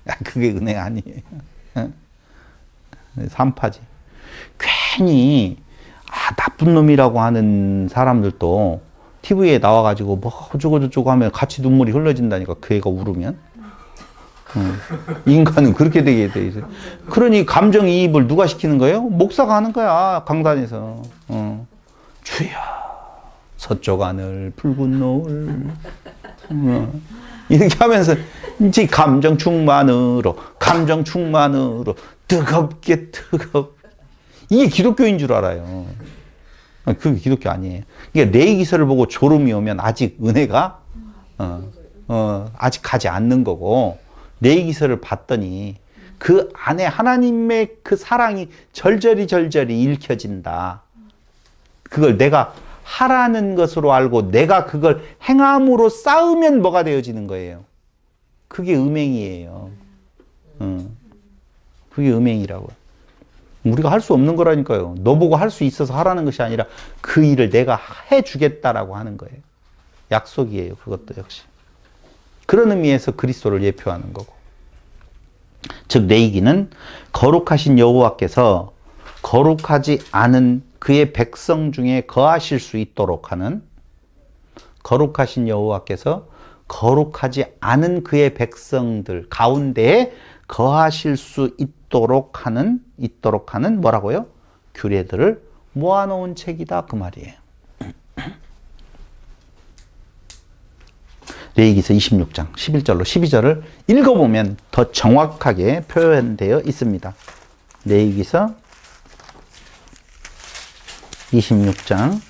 야, 그게 은혜 아니에요. 산파지. 괜히, 나쁜 놈이라고 하는 사람들도 TV에 나와가지고 뭐 어쩌고저쩌고 하면 같이 눈물이 흘러진다니까. 그 애가 울으면. 인간은 그렇게 되게 돼 있어요. 그러니 감정이입을 누가 시키는 거예요? 목사가 하는 거야. 강단에서. 주여 서쪽 하늘 붉은 노을 이렇게 하면서 이제 감정 충만으로 뜨겁게 이게 기독교인 줄 알아요. 그게 기독교 아니에요. 그러니까 레위기서를 보고 졸음이 오면 아직 은혜가 아직 가지 않는 거고, 레위기서를 봤더니 그 안에 하나님의 그 사랑이 절절히 읽혀진다. 그걸 내가 하라는 것으로 알고 내가 그걸 행함으로 쌓으면 뭐가 되어지는 거예요. 그게 음행이에요. 그게 음행이라고요. 우리가 할 수 없는 거라니까요. 너 보고 할 수 있어서 하라는 것이 아니라 그 일을 내가 해주겠다라고 하는 거예요. 약속이에요. 그것도 역시. 그런 의미에서 그리스도를 예표하는 거고. 즉 레위기는 거룩하신 여호와께서 거룩하지 않은 그의 백성 중에 거하실 수 있도록 하는, 거룩하신 여호와께서 거룩하지 않은 그의 백성들 가운데에 거하실 수 있도록 하는 뭐라고요? 규례들을 모아놓은 책이다. 그 말이에요. 레위기서 26장 11절로 12절을 읽어보면 더 정확하게 표현되어 있습니다. 레위기서 26장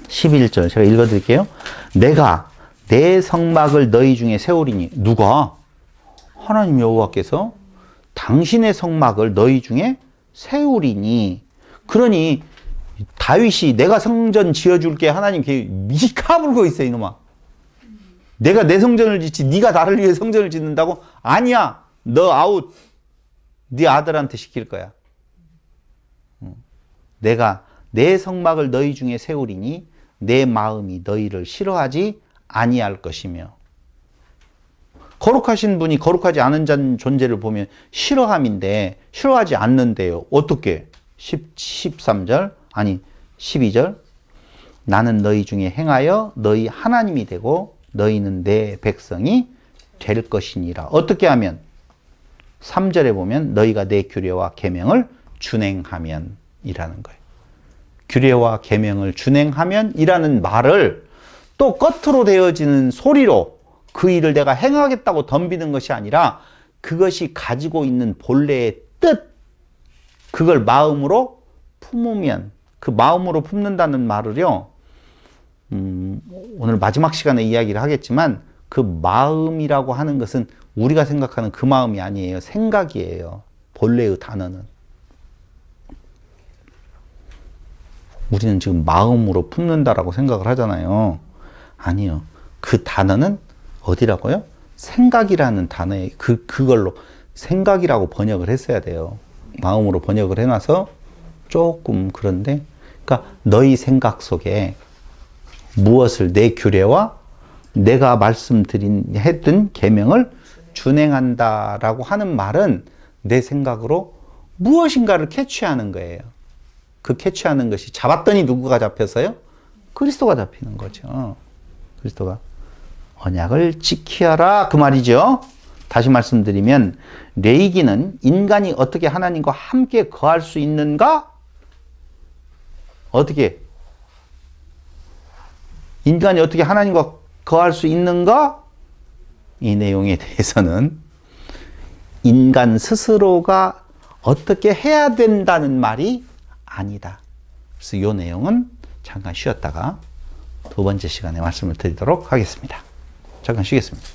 11절 제가 읽어드릴게요. 내가 내 성막을 너희 중에 세우리니. 누가? 하나님 여호와께서 당신의 성막을 너희 중에 세우리니. 그러니 다윗이 내가 성전 지어줄게 하나님 까불고 있어 이놈아. 내가 내 성전을 짓지 네가 나를 위해 성전을 짓는다고? 아니야. 너 아웃. 네 아들한테 시킬 거야. 내가 내 성막을 너희 중에 세우리니 내 마음이 너희를 싫어하지 아니할 것이며. 거룩하신 분이 거룩하지 않은 존재를 보면 싫어함인데 싫어하지 않는데요. 어떻게? 13절 아니 12절 나는 너희 중에 행하여 너희 하나님이 되고 너희는 내 백성이 될 것이니라. 어떻게 하면? 3절에 보면 너희가 내 규례와 계명을 준행하면 이라는 거예요. 규례와 계명을 준행하면 이라는 말을 또 겉으로 되어지는 소리로 그 일을 내가 행하겠다고 덤비는 것이 아니라 그것이 가지고 있는 본래의 뜻, 그걸 마음으로 품으면, 그 마음으로 품는다는 말을요, 오늘 마지막 시간에 이야기를 하겠지만 그 마음이라고 하는 것은 우리가 생각하는 그 마음이 아니에요. 생각이에요. 본래의 단어는. 우리는 지금 마음으로 품는다라고 생각을 하잖아요. 아니요. 그 단어는 어디라고요? 생각이라는 단어에 그걸로 생각이라고 번역을 했어야 돼요. 마음으로 번역을 해놔서 조금 그런데, 그러니까 너희 생각 속에 무엇을 내 규례와 내가 했던 계명을 준행한다라고 하는 말은 내 생각으로 무엇인가를 캐치하는 거예요. 그 캐치하는 것이 잡았더니 누구가 잡혔어요? 그리스도가 잡히는 거죠. 그리스도가 언약을 지키어라 그 말이죠. 다시 말씀드리면 레위기는 인간이 어떻게 하나님과 함께 거할 수 있는가? 어떻게? 인간이 어떻게 하나님과 거할 수 있는가? 이 내용에 대해서는 인간 스스로가 어떻게 해야 된다는 말이 아니다. 그래서 이 내용은 잠깐 쉬었다가 두 번째 시간에 말씀을 드리도록 하겠습니다. 잠깐 쉬겠습니다.